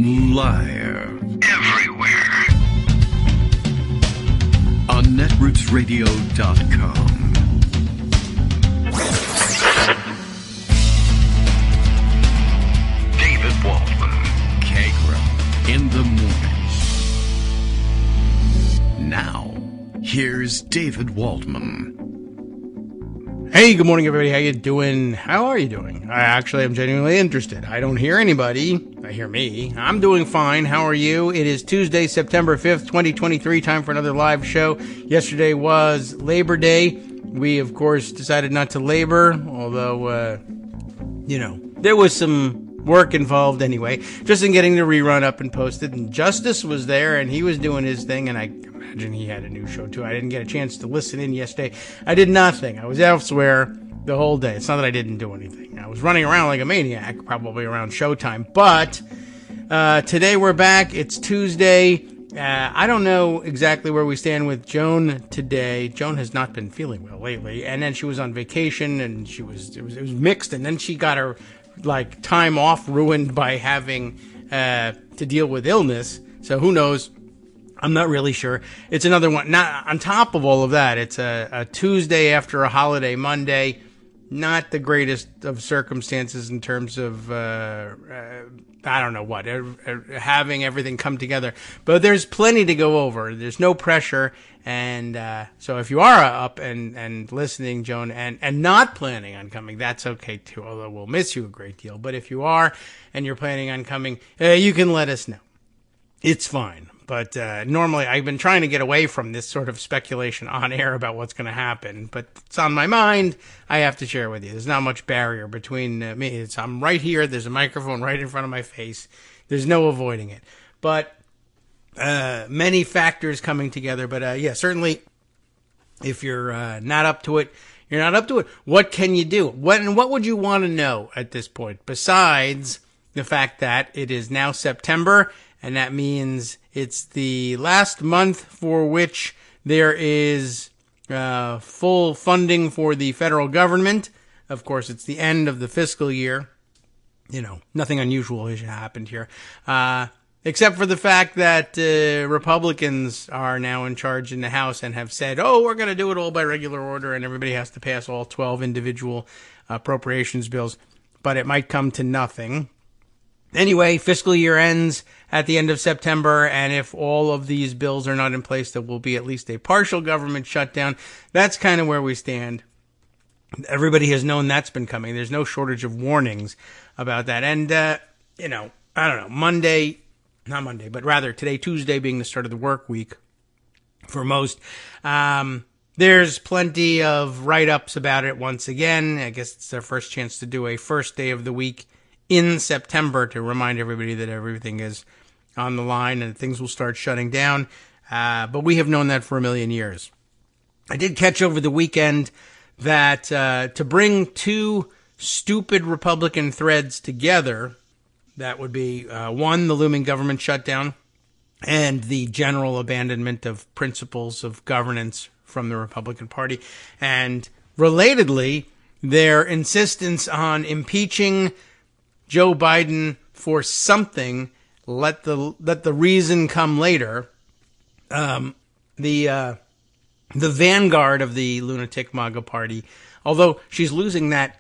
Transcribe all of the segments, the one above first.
Liar. Everywhere. On netrootsradio.com. David Waldman. Kagro. In the morning. Now, here's David Waldman. Hey, good morning, everybody. How you doing? How are you doing? I actually am genuinely interested. I don't hear anybody. I hear me. I'm doing fine. How are you? It is Tuesday, September 5th, 2023. Time for another live show. Yesterday was Labor Day. We, of course, decided not to labor, although, there was some work involved anyway, just in getting the rerun up and posted. And Justice was there, and he was doing his thing, and I imagine he had a new show too. I didn't get a chance to listen in yesterday. I did nothing. I was elsewhere the whole day. It's not that I didn't do anything. I was running around like a maniac, probably around showtime. But today we're back. It's Tuesday. I don't know exactly where we stand with Joan today. Joan has not been feeling well lately, and then she was on vacation, and it was mixed, and then she got her time off ruined by having to deal with illness. So who knows? I'm not really sure. It's another one. Not on top of all of that, it's a Tuesday after a holiday Monday. Not the greatest of circumstances in terms of I don't know what, having everything come together. But there's plenty to go over. There's no pressure. And so if you are up and listening, Joan, and not planning on coming, that's okay too, although we'll miss you a great deal. But if you are and you're planning on coming, you can let us know. It's fine. But normally I've been trying to get away from this sort of speculation on air about what's going to happen. But it's on my mind. I have to share with you. There's not much barrier between me. I'm right here. There's a microphone right in front of my face. There's no avoiding it. But many factors coming together. But certainly if you're not up to it, you're not up to it. What can you do? What would you want to know at this point besides the fact that it is now September, and that means it's the last month for which there is full funding for the federal government. Of course, it's the end of the fiscal year. Nothing unusual has happened here. Except for the fact that Republicans are now in charge in the House and have said, we're going to do it all by regular order, and everybody has to pass all 12 individual appropriations bills. But it might come to nothing. Anyway, fiscal year ends at the end of September, and if all of these bills are not in place, there will be at least a partial government shutdown. That's kind of where we stand. Everybody has known that's been coming. There's no shortage of warnings about that. And, I don't know, today, Tuesday, being the start of the work week for most, there's plenty of write-ups about it once again. I guess it's their first chance to do a first day of the week in September to remind everybody that everything is on the line and things will start shutting down. But we have known that for a million years. I did catch over the weekend that to bring two stupid Republican threads together, that would be one, the looming government shutdown, and the general abandonment of principles of governance from the Republican Party. And relatedly, their insistence on impeaching Joe Biden for something, let the reason come later. The vanguard of the lunatic MAGA party, although she's losing that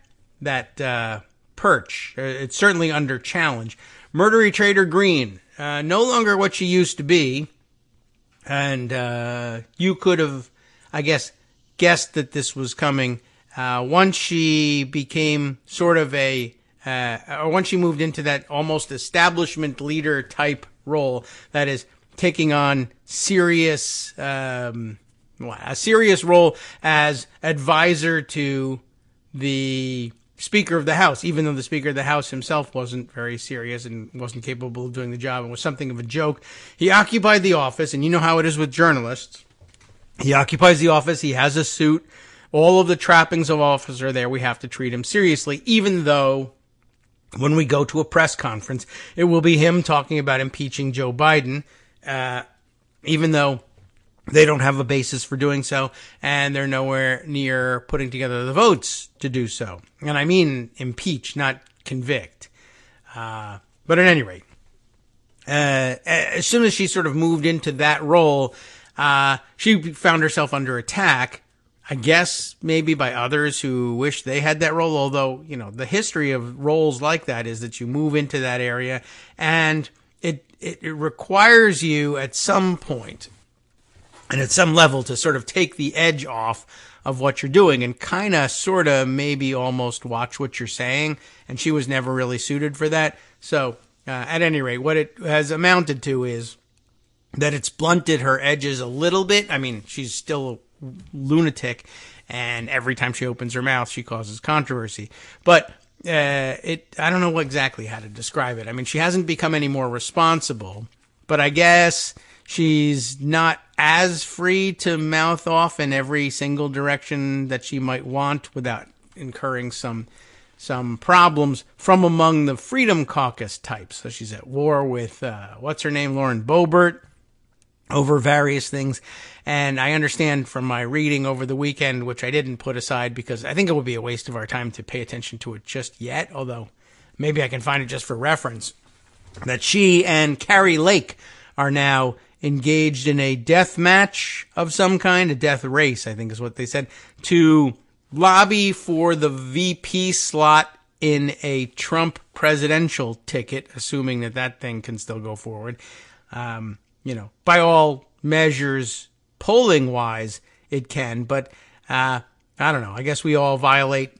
perch, it's certainly under challenge. Murdery trader Greene, no longer what she used to be, and you could have, I guess, guessed that this was coming once she became sort of or once she moved into that almost establishment leader type role, that is taking on a serious role as advisor to the Speaker of the House, even though the Speaker of the House himself wasn't very serious and wasn't capable of doing the job and was something of a joke. He occupied the office, and you know how it is with journalists. He occupies the office, he has a suit, all of the trappings of office are there. We have to treat him seriously, even though when we go to a press conference, it will be him talking about impeaching Joe Biden, even though they don't have a basis for doing so, and they're nowhere near putting together the votes to do so. And I mean impeach, not convict. But at any rate, as soon as she sort of moved into that role, she found herself under attack, I guess maybe by others who wish they had that role. Although, you know, the history of roles like that is that you move into that area and it requires you at some point and at some level to sort of take the edge off of what you're doing and kind of sort of maybe almost watch what you're saying. And she was never really suited for that. So at any rate, what it has amounted to is that it's blunted her edges a little bit. I mean, she's still a lunatic, and every time she opens her mouth, she causes controversy. But I don't know exactly how to describe it. I mean, she hasn't become any more responsible, but I guess she's not as free to mouth off in every single direction that she might want without incurring some problems from among the Freedom Caucus types. So she's at war with, what's her name, Lauren Boebert, over various things. And I understand from my reading over the weekend, which I didn't put aside because I think it would be a waste of our time to pay attention to it just yet, although maybe I can find it just for reference, that she and Carrie Lake are now engaged in a death match of some kind, a death race, I think is what they said, to lobby for the VP slot in a Trump presidential ticket, assuming that thing can still go forward. You know, by all measures, polling wise, it can, but I don't know. I guess we all violate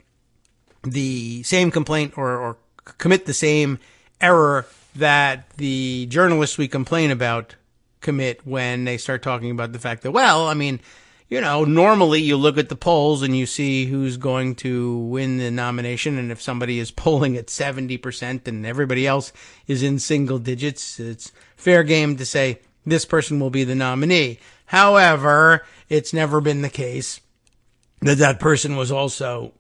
the same complaint or commit the same error that the journalists we complain about commit when they start talking about the fact that, well, I mean, you know, normally you look at the polls and you see who's going to win the nomination. And if somebody is polling at 70% and everybody else is in single digits, it's fair game to say this person will be the nominee. However, it's never been the case that person was also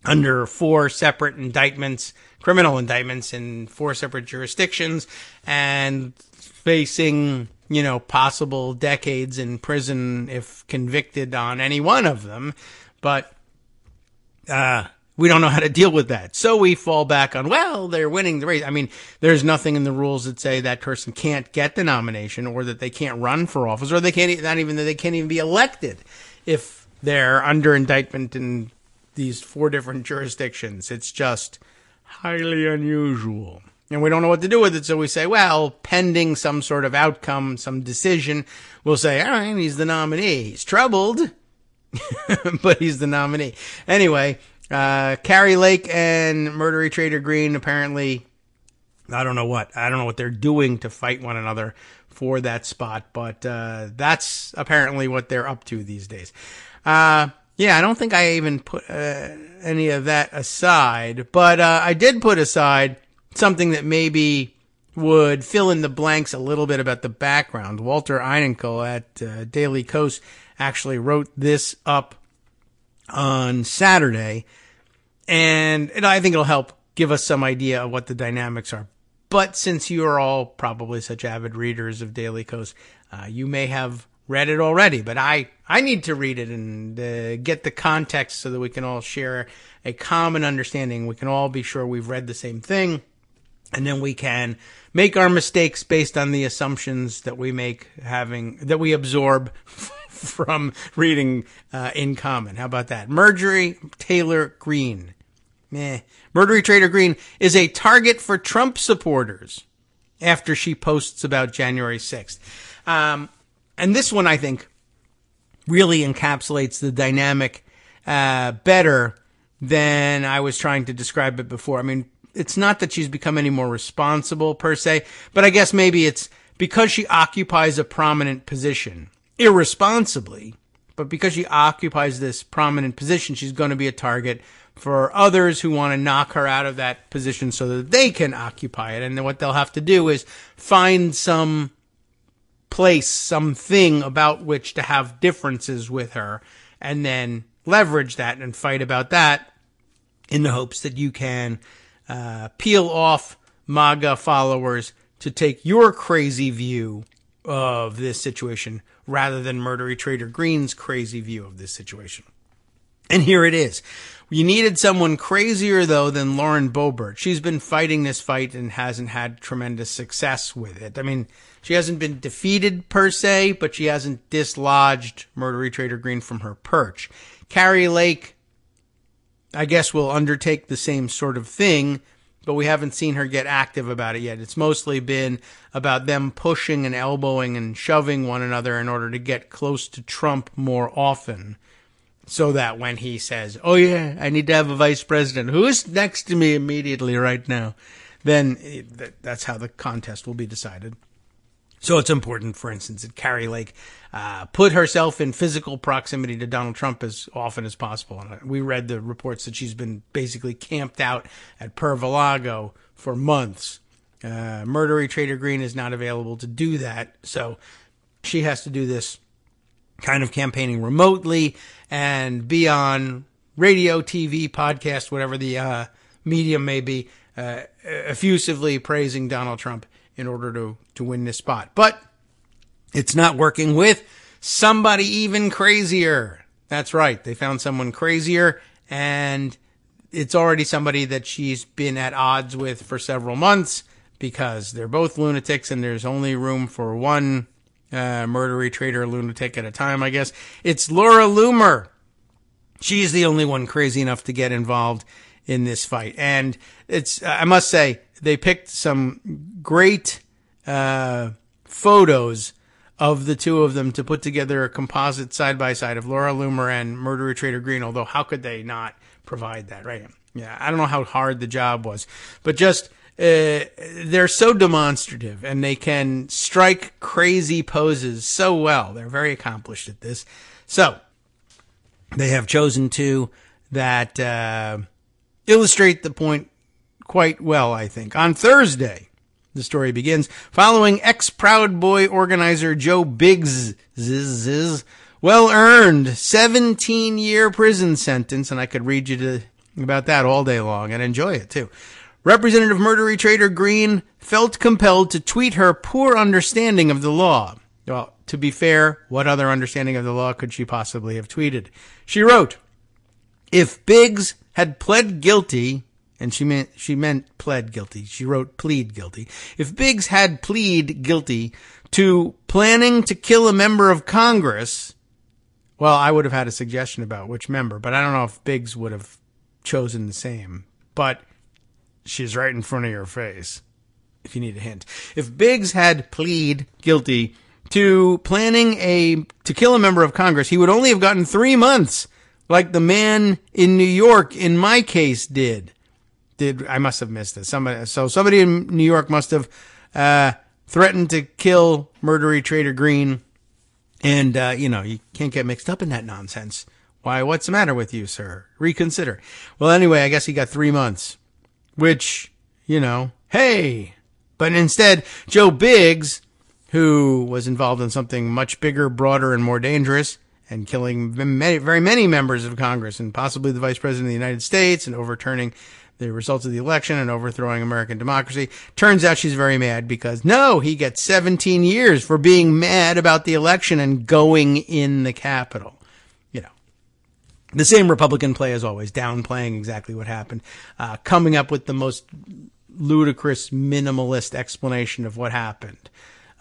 under 4 separate indictments, criminal indictments in 4 separate jurisdictions and facing, you know, possible decades in prison if convicted on any one of them. But we don't know how to deal with that. So we fall back on, well, they're winning the race. I mean, there's nothing in the rules that say that person can't get the nomination or that they can't run for office or they can't, not even that they can't even be elected if they're under indictment in these 4 different jurisdictions. It's just highly unusual. And we don't know what to do with it, so we say, well, pending some sort of outcome, some decision, we'll say, all right, he's the nominee. He's troubled, but he's the nominee. Anyway, Carrie Lake and murdery trader Greene apparently, I don't know what they're doing to fight one another for that spot, but that's apparently what they're up to these days. Yeah, I don't think I even put any of that aside, but I did put aside something that maybe would fill in the blanks a little bit about the background. Walter Einenkel at Daily Kos actually wrote this up on Saturday, and I think it'll help give us some idea of what the dynamics are. But since you are all probably such avid readers of Daily Kos, you may have read it already, but I need to read it and get the context so that we can all share a common understanding. We can all be sure we've read the same thing. And then we can make our mistakes based on the assumptions that we make, that we absorb from reading in common. How about that? Marjorie Taylor Greene. Murdery trader Greene is a target for Trump supporters after she posts about January 6th. And this one, I think, really encapsulates the dynamic better than I was trying to describe it before. I mean, it's not that she's become any more responsible per se, but I guess maybe it's because she occupies a prominent position, irresponsibly, but because she occupies this prominent position, she's going to be a target for others who want to knock her out of that position so that they can occupy it. And then what they'll have to do is find some place, something about which to have differences with her, and then leverage that and fight about that in the hopes that you can peel off MAGA followers to take your crazy view of this situation rather than murdery trader Greene's crazy view of this situation. And here it is. You needed someone crazier, though, than Lauren Boebert. She's been fighting this fight and hasn't had tremendous success with it. I mean, she hasn't been defeated per se, but she hasn't dislodged Murdery Trader Greene from her perch. Carrie Lake, I guess, will undertake the same sort of thing, but we haven't seen her get active about it yet. It's mostly been about them pushing and elbowing and shoving one another in order to get close to Trump more often. So that when he says, oh yeah, I need to have a vice president who is next to me immediately right now, then that's how the contest will be decided. So it's important, for instance, that Carrie Lake put herself in physical proximity to Donald Trump as often as possible. And we read the reports that she's been basically camped out at Pervalago for months. Murdery Trader Greene is not available to do that, so she has to do this kind of campaigning remotely and be on radio, TV, podcast, whatever the medium may be, effusively praising Donald Trump in order to win this spot. But it's not working with somebody even crazier. That's right. They found someone crazier, and it's already somebody that she's been at odds with for several months because they're both lunatics and there's only room for one murdery traitor lunatic at a time, I guess. It's Laura Loomer. She's the only one crazy enough to get involved in this fight. And it's, I must say, they picked some great photos of the two of them to put together a composite side-by-side of Laura Loomer and Murdery Trader Greene, although how could they not provide that, right? Yeah, I don't know how hard the job was, but just they're so demonstrative and they can strike crazy poses so well. They're very accomplished at this. So they have chosen two that illustrate the point quite well, I think. On Thursday, the story begins following ex-Proud Boy organizer Joe Biggs' well-earned 17-year prison sentence, and I could read you about that all day long and enjoy it too. Representative Murdery Trader Greene felt compelled to tweet her poor understanding of the law. Well, to be fair, what other understanding of the law could she possibly have tweeted? She wrote, if Biggs had pled guilty, and she meant pled guilty. She wrote plead guilty. If Biggs had plead guilty to planning to kill a member of Congress, well, I would have had a suggestion about which member, but I don't know if Biggs would have chosen the same. But she's right in front of your face, if you need a hint. If Biggs had plead guilty to planning to kill a member of Congress, he would only have gotten 3 months, like the man in New York in my case did. I must have missed it. Somebody in New York must have threatened to kill Murdery Trader Greene, and you can't get mixed up in that nonsense. Why? What's the matter with you, sir? Reconsider. Well, anyway, I guess he got 3 months. Which, hey! But instead, Joe Biggs, who was involved in something much bigger, broader, and more dangerous, and killing very many members of Congress, and possibly the Vice President of the United States, and overturning the results of the election, and overthrowing American democracy. Turns out she's very mad because, no, he gets 17 years for being mad about the election and going in the Capitol. The same Republican play as always, downplaying exactly what happened, coming up with the most ludicrous, minimalist explanation of what happened.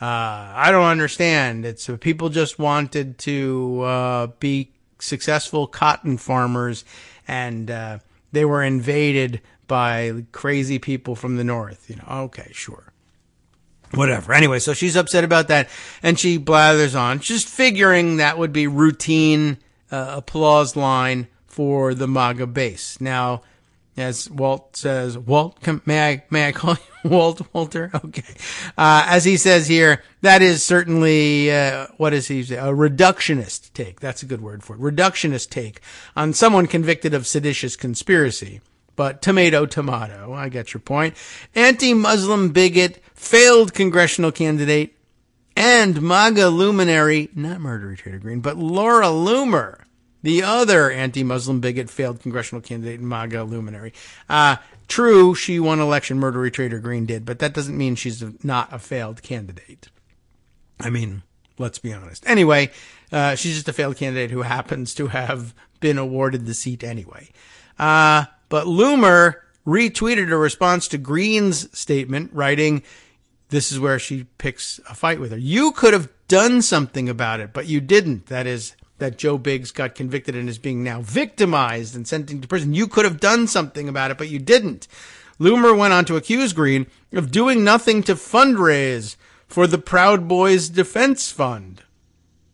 I don't understand. It's people just wanted to be successful cotton farmers, and they were invaded by crazy people from the north. Okay, sure. Whatever. Anyway, so she's upset about that, and she blathers on, just figuring that would be routine applause line for the MAGA base. Now, as Walt says, may I call you Walter? Okay. As he says here, that is certainly, what does he say? A reductionist take. That's a good word for it. Reductionist take on someone convicted of seditious conspiracy. But tomato, I get your point. Anti-Muslim bigot, failed congressional candidate, and MAGA luminary, not Murdery Trader Greene, but Laura Loomer, the other anti-Muslim bigot, failed congressional candidate, and MAGA luminary. True, she won election, Murdery Trader Greene did, but that doesn't mean she's not a failed candidate. I mean, let's be honest. Anyway, She's just a failed candidate who happens to have been awarded the seat anyway. But Loomer retweeted a response to Greene's statement, writing, this is where she picks a fight with her. You could have done something about it, but you didn't. That is, that Joe Biggs got convicted and is being now victimized and sent into prison. You could have done something about it, but you didn't. Loomer went on to accuse Greene of doing nothing to fundraise for the Proud Boys Defense Fund,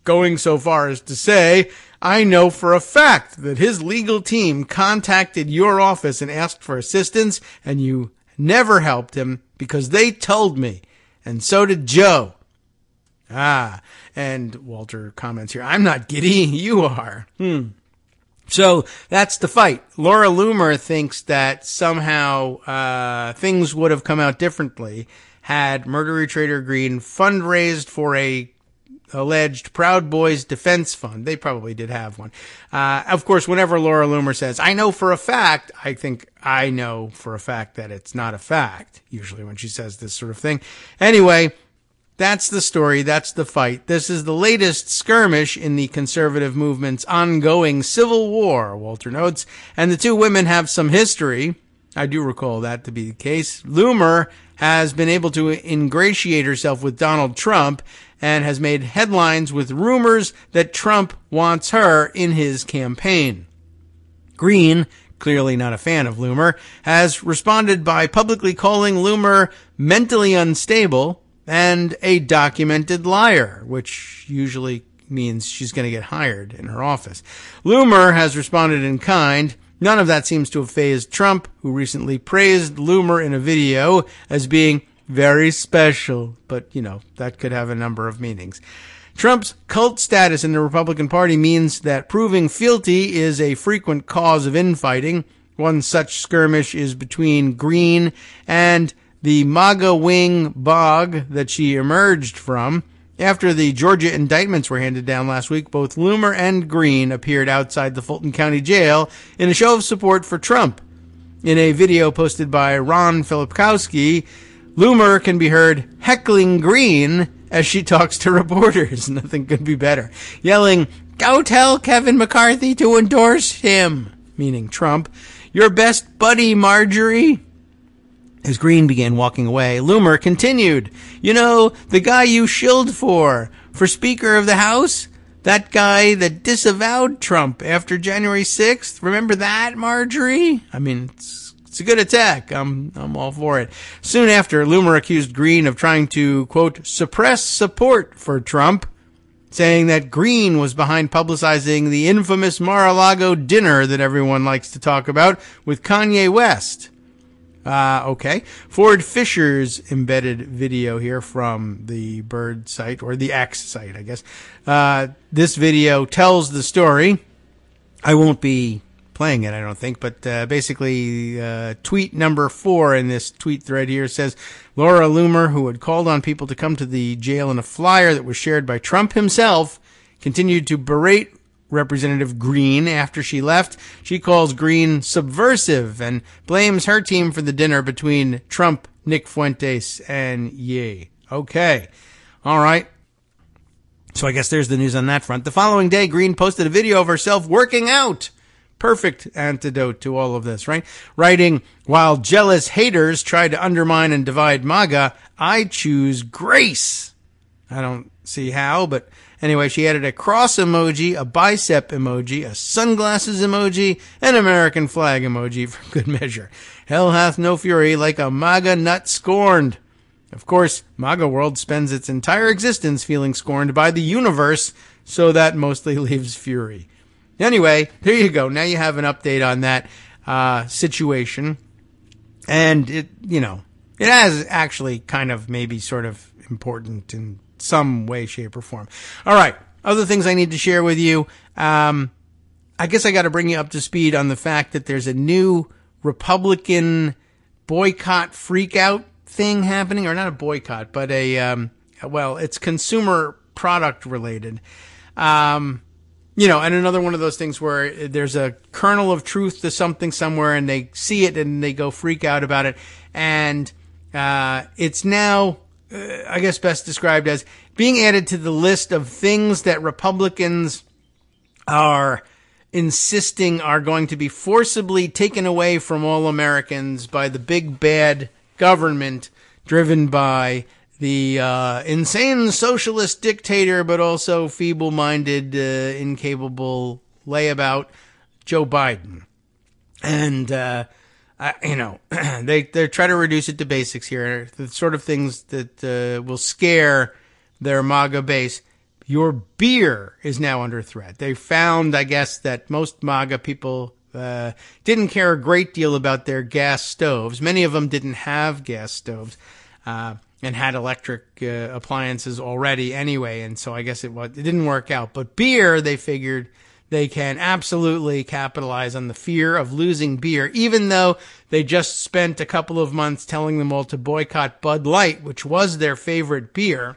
going so far as to say, I know for a fact that his legal team contacted your office and asked for assistance, and you never helped him because they told me, and so did Joe. And Walter comments here, I'm not giddy, you are. So that's the fight. Laura Loomer thinks that somehow things would have come out differently had Murdery Trader Greene fundraised for a alleged Proud Boys Defense Fund. They probably did have one. Of course, whenever Laura Loomer says, I know for a fact, I think I know for a fact that it's not a fact, usually when she says this sort of thing. Anyway, that's the story. That's the fight. This is the latest skirmish in the conservative movement's ongoing civil war, Walter notes, and the two women have some history. I do recall that to be the case. Loomer has been able to ingratiate herself with Donald Trump and has made headlines with rumors that Trump wants her in his campaign. Greene, clearly not a fan of Loomer, has responded by publicly calling Loomer mentally unstable and a documented liar, which usually means she's going to get hired in her office. Loomer has responded in kind. None of that seems to have fazed Trump, who recently praised Loomer in a video as being very special. But, that could have a number of meanings. Trump's cult status in the Republican Party means that proving fealty is a frequent cause of infighting. One such skirmish is between Greene and the MAGA wing bog that she emerged from. After the Georgia indictments were handed down last week, both Loomer and Greene appeared outside the Fulton County Jail in a show of support for Trump. In a video posted by Ron Filipkowski, Loomer can be heard heckling Greene as she talks to reporters. Nothing could be better. Yelling, "Go tell Kevin McCarthy to endorse him," meaning Trump. "Your best buddy, Marjorie." As Greene began walking away, Loomer continued, the guy you shilled for Speaker of the House? That guy that disavowed Trump after January 6th? Remember that, Marjorie? It's a good attack. I'm all for it. Soon after, Loomer accused Greene of trying to, quote, suppress support for Trump, saying that Greene was behind publicizing the infamous Mar-a-Lago dinner that everyone likes to talk about with Kanye West. Okay. Ford Fisher's embedded video here from the Bird site, or the X site, I guess. This video tells the story. I won't be playing it, I don't think, but basically tweet number 4 in this tweet thread here says, Laura Loomer, who had called on people to come to the jail in a flyer that was shared by Trump himself, continued to berate Representative Greene after she left. She calls Greene subversive and blames her team for the dinner between Trump, Nick Fuentes, and Ye. Okay. All right. So I guess there's the news on that front. The following day, Greene posted a video of herself working out. Perfect antidote to all of this, right? Writing, while jealous haters try to undermine and divide MAGA, I choose grace. I don't see how, but anyway, she added a cross emoji, a bicep emoji, a sunglasses emoji, and American flag emoji for good measure. Hell hath no fury like a MAGA nut scorned. Of course, MAGA world spends its entire existence feeling scorned by the universe, so that mostly leaves fury. Anyway, there you go. Now you have an update on that situation. And it has actually kind of maybe sort of important in some way, shape, or form. All right. Other things I need to share with you. I guess I got to bring you up to speed on the fact that there's a new Republican boycott freakout thing happening, or not a boycott, but it's consumer product related. And another one of those things where there's a kernel of truth to something somewhere and they see it and they go freak out about it. And it's now I guess best described as being added to the list of things that Republicans are insisting are going to be forcibly taken away from all Americans by the big bad government driven by the insane socialist dictator, but also feeble-minded, incapable layabout, Joe Biden. And, they try to reduce it to basics here, the sort of things that will scare their MAGA base. Your beer is now under threat. They found, I guess, that most MAGA people didn't care a great deal about their gas stoves. Many of them didn't have gas stoves and had electric appliances already anyway, and so I guess it didn't work out. But beer, they figured they can absolutely capitalize on the fear of losing beer, even though they just spent a couple of months telling them all to boycott Bud Light, which was their favorite beer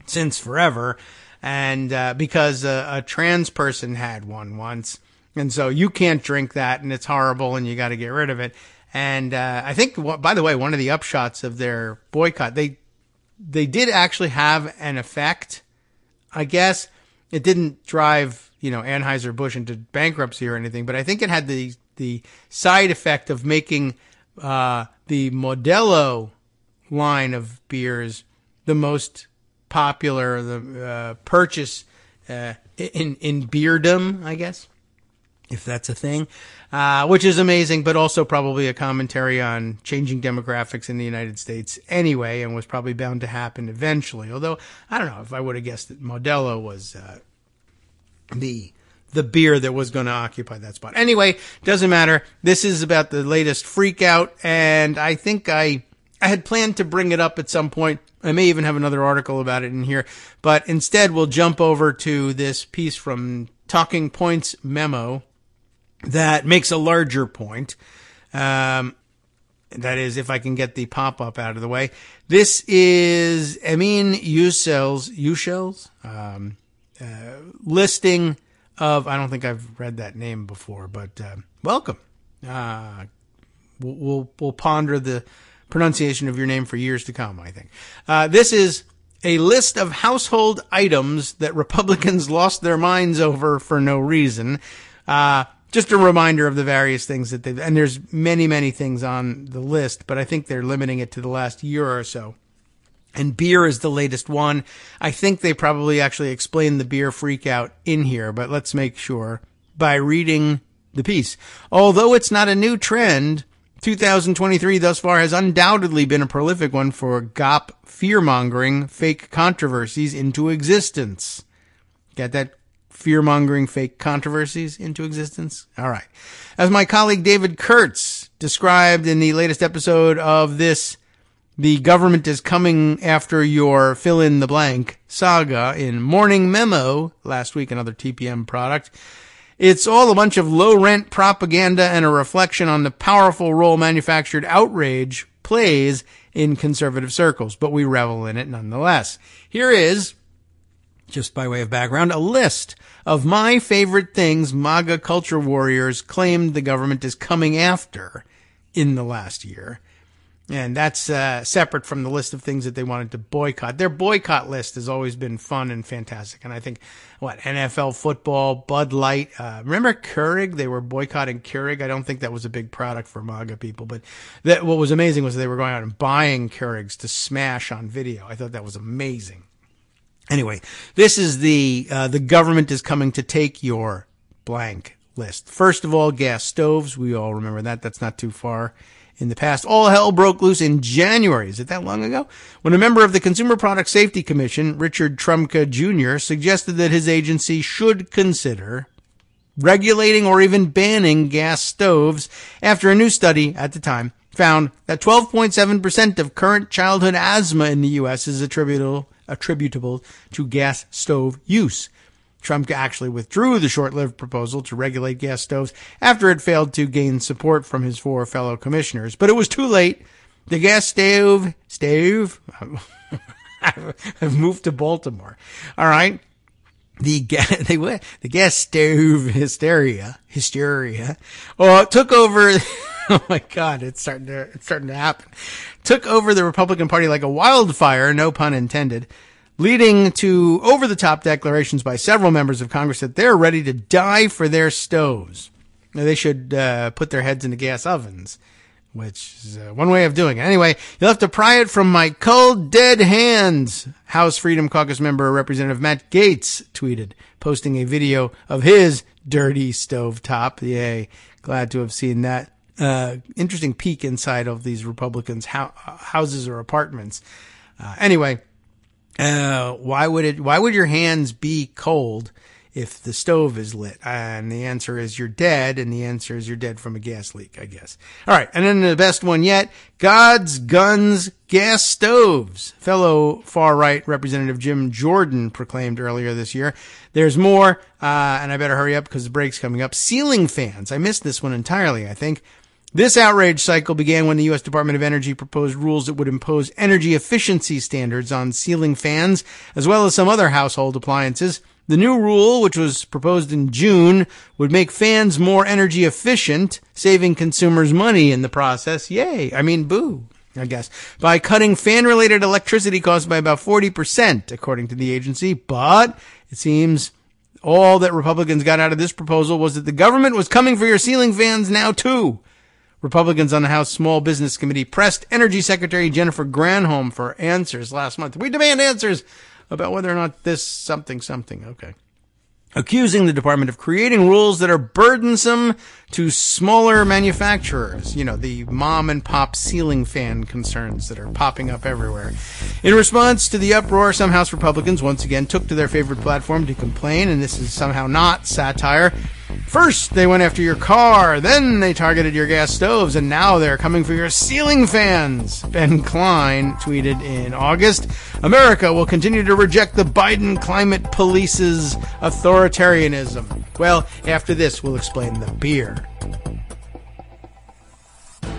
since forever, and because a trans person had one once, and so you can't drink that, and it's horrible, and you got to get rid of it. And I think, by the way, one of the upshots of their boycott, they did actually have an effect. I guess it didn't drive Anheuser-Busch into bankruptcy or anything, but I think it had the side effect of making the Modelo line of beers the most popular, the purchase in beerdom, I guess, if that's a thing, which is amazing, but also probably a commentary on changing demographics in the United States anyway, and was probably bound to happen eventually. Although I don't know if I would have guessed that Modelo was the beer that was going to occupy that spot. Anyway, doesn't matter. This is about the latest freak out, and I think I had planned to bring it up at some point. I may even have another article about it in here, but instead we'll jump over to this piece from Talking Points Memo that makes a larger point. That is, if I can get the pop-up out of the way. This is Emin Yushel's listing of, I don't think I've read that name before, but welcome. We'll ponder the pronunciation of your name for years to come, I think. This is a list of household items that Republicans lost their minds over for no reason. Just a reminder of the various things that and there's many, many things on the list, but I think they're limiting it to the last year or so. And beer is the latest one. I think they probably actually explained the beer freakout in here, but let's make sure by reading the piece. Although it's not a new trend, 2023 thus far has undoubtedly been a prolific one for GOP fear-mongering fake controversies into existence. Got that? Fear-mongering fake controversies into existence? All right. As my colleague David Kurtz described in the latest episode of this, the government is coming after your fill-in-the-blank saga in Morning Memo last week, another TPM product. It's all a bunch of low-rent propaganda and a reflection on the powerful role manufactured outrage plays in conservative circles, but we revel in it nonetheless. Here is, just by way of background, a list of my favorite things MAGA culture warriors claimed the government is coming after in the last year. And that's separate from the list of things that they wanted to boycott. Their boycott list has always been fun and fantastic. And I think, NFL football, Bud Light. Remember Keurig? They were boycotting Keurig. I don't think that was a big product for MAGA people. But what was amazing was they were going out and buying Keurigs to smash on video. I thought that was amazing. Anyway, this is the government is coming to take your blank list. First of all, gas stoves. We all remember that. That's not too far in the past. All hell broke loose in January. Is it that long ago? When a member of the Consumer Product Safety Commission, Richard Trumka Jr., suggested that his agency should consider regulating or even banning gas stoves after a new study at the time found that 12.7% of current childhood asthma in the U.S. is attributable to gas stove use. Trump actually withdrew the short-lived proposal to regulate gas stoves after it failed to gain support from his four fellow commissioners. But it was too late. The gas stove, I've moved to Baltimore. All right. The gas stove hysteria, took over Oh my God, it's starting to happen. Took over the Republican Party like a wildfire, no pun intended, leading to over-the-top declarations by several members of Congress that they're ready to die for their stoves. Now, they should put their heads into gas ovens, which is one way of doing it. Anyway, you'll have to pry it from my cold, dead hands, House Freedom Caucus member Representative Matt Gaetz tweeted, posting a video of his dirty stovetop. Yay, glad to have seen that. Interesting peek inside of these Republicans' houses or apartments. Anyway, why would your hands be cold if the stove is lit? And the answer is you're dead, and the answer is you're dead from a gas leak, I guess. All right, and then the best one yet, God's guns, gas stoves. Fellow far-right Representative Jim Jordan proclaimed earlier this year. There's more, and I better hurry up because the break's coming up. Ceiling fans. I missed this one entirely, I think. This outrage cycle began when the U.S. Department of Energy proposed rules that would impose energy efficiency standards on ceiling fans, as well as some other household appliances. The new rule, which was proposed in June, would make fans more energy efficient, saving consumers money in the process. Yay. I mean, boo, I guess. By cutting fan-related electricity costs by about 40%, according to the agency. But it seems all that Republicans got out of this proposal was that the government was coming for your ceiling fans now, too. Republicans on the House Small Business Committee pressed Energy Secretary Jennifer Granholm for answers last month. We demand answers about whether or not this something. Okay. Accusing the department of creating rules that are burdensome to smaller manufacturers. You know, the mom and pop ceiling fan concerns that are popping up everywhere. In response to the uproar, some House Republicans once again took to their favorite platform to complain, and this is somehow not satire. First, they went after your car, then they targeted your gas stoves, and now they're coming for your ceiling fans. Ben Klein tweeted in August, America will continue to reject the Biden climate police's authoritarianism. Well, after this, we'll explain the beer.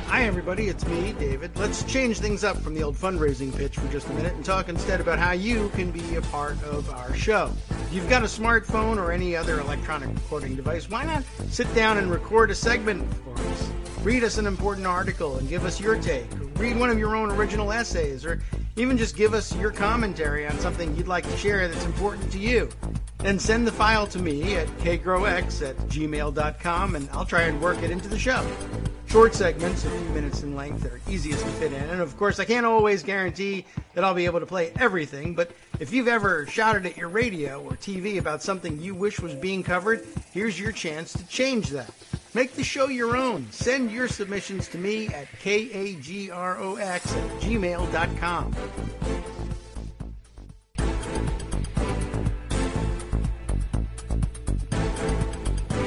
Hi, everybody. It's me, David. Let's change things up from the old fundraising pitch for just a minute and talk instead about how you can be a part of our show. If you've got a smartphone or any other electronic recording device, why not sit down and record a segment for us? Read us an important article and give us your take. Or read one of your own original essays, or even just give us your commentary on something you'd like to share that's important to you. Then send the file to me at kagrox@gmail.com, and I'll try and work it into the show. Short segments, a few minutes in length, are easiest to fit in. And of course, I can't always guarantee that I'll be able to play everything, but if you've ever shouted at your radio or TV about something you wish was being covered, here's your chance to change that. Make the show your own. Send your submissions to me at kagrox@gmail.com.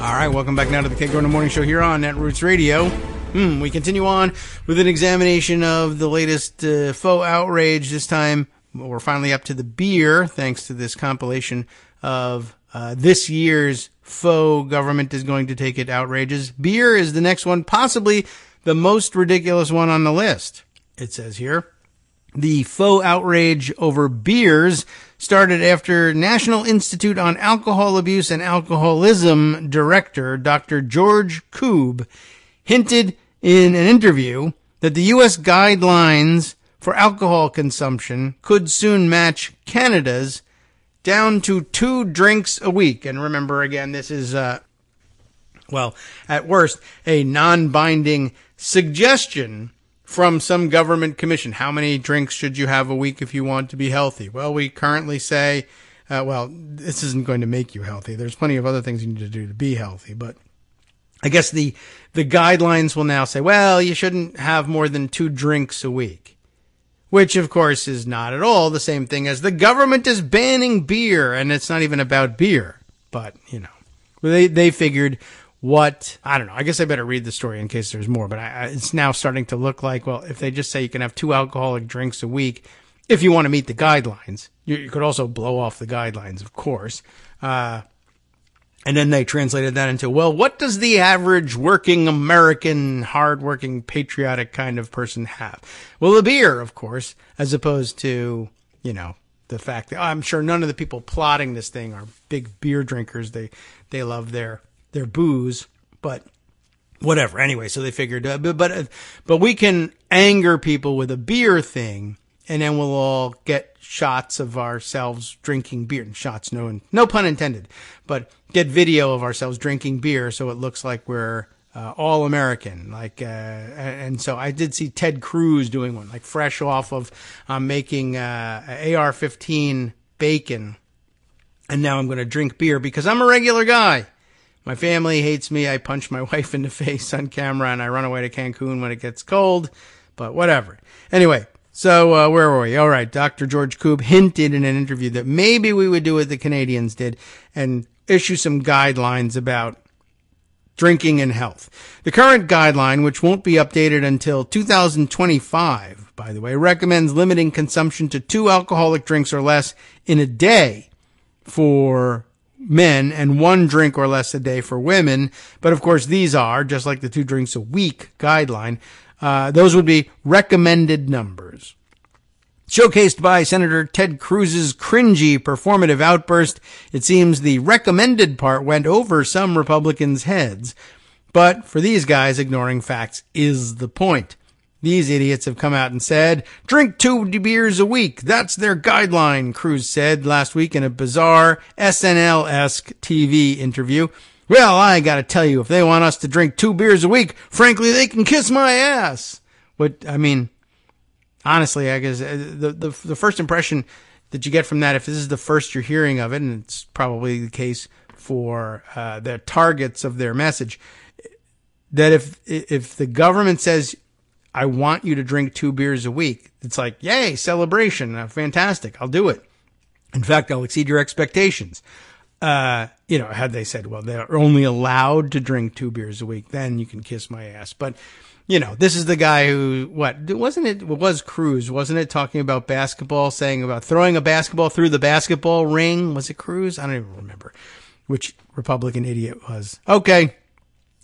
All right, welcome back now to the Kagro in the Morning Show here on Netroots Radio. We continue on with an examination of the latest faux outrage. This time, we're finally up to the beer, thanks to this compilation of this year's faux government is going to take it outrages. Beer is the next one, possibly the most ridiculous one on the list. It says here, the faux outrage over beers started after National Institute on Alcohol Abuse and Alcoholism director Dr. George Koob hinted in an interview that the U.S. guidelines for alcohol consumption could soon match Canada's down to 2 drinks a week. And remember, again, this is, well, at worst, a non-binding suggestion from some government commission. How many drinks should you have a week if you want to be healthy? Well, we currently say, well, this isn't going to make you healthy. There's plenty of other things you need to do to be healthy, but I guess the guidelines will now say, well, you shouldn't have more than 2 drinks a week, which of course is not at all the same thing as the government is banning beer, and it's not even about beer. But, you know, they figured what, I don't know, I guess I better read the story in case there's more, but it's now starting to look like, well, if they just say you can have 2 alcoholic drinks a week, if you want to meet the guidelines, you could also blow off the guidelines, of course. And then they translated that into, well, what does the average working American, hardworking, patriotic kind of person have? Well, a beer, of course, as opposed to, you know, the fact that I'm sure none of the people plotting this thing are big beer drinkers. They love their booze. But whatever. Anyway, so they figured, but we can anger people with a beer thing, and then we'll all get shots of ourselves drinking beer. Shots, no pun intended, but get video of ourselves drinking beer so it looks like we're all American. And so I did see Ted Cruz doing one, like fresh off of making AR-15 bacon, and now I'm going to drink beer because I'm a regular guy. My family hates me. I punch my wife in the face on camera, and I run away to Cancun when it gets cold, but whatever. Anyway, so where were we? All right, Dr. George Koob hinted in an interview that maybe we would do what the Canadians did and issue some guidelines about drinking and health. The current guideline, which won't be updated until 2025, by the way, recommends limiting consumption to 2 alcoholic drinks or less in a day for men and 1 drink or less a day for women. But of course, these are, just like the 2 drinks a week guideline, those would be recommended numbers. Showcased by Senator Ted Cruz's cringy performative outburst, it seems the recommended part went over some Republicans' heads. But for these guys, ignoring facts is the point. These idiots have come out and said, drink 2 beers a week. That's their guideline, Cruz said last week in a bizarre SNL-esque TV interview. Well, I gotta tell you, if they want us to drink 2 beers a week, frankly, they can kiss my ass. Honestly, I guess the first impression that you get from that, if this is the first you're hearing of it, and it's probably the case for the targets of their message, that if the government says, I want you to drink 2 beers a week, it's like, yay, celebration, fantastic, I'll do it. In fact, I'll exceed your expectations. Had they said, well, they're only allowed to drink 2 beers a week, then you can kiss my ass. But, this is the guy who, it was Cruz, wasn't it, talking about basketball, saying about throwing a basketball through the basketball ring? Was it Cruz? I don't even remember which Republican idiot it was. Okay.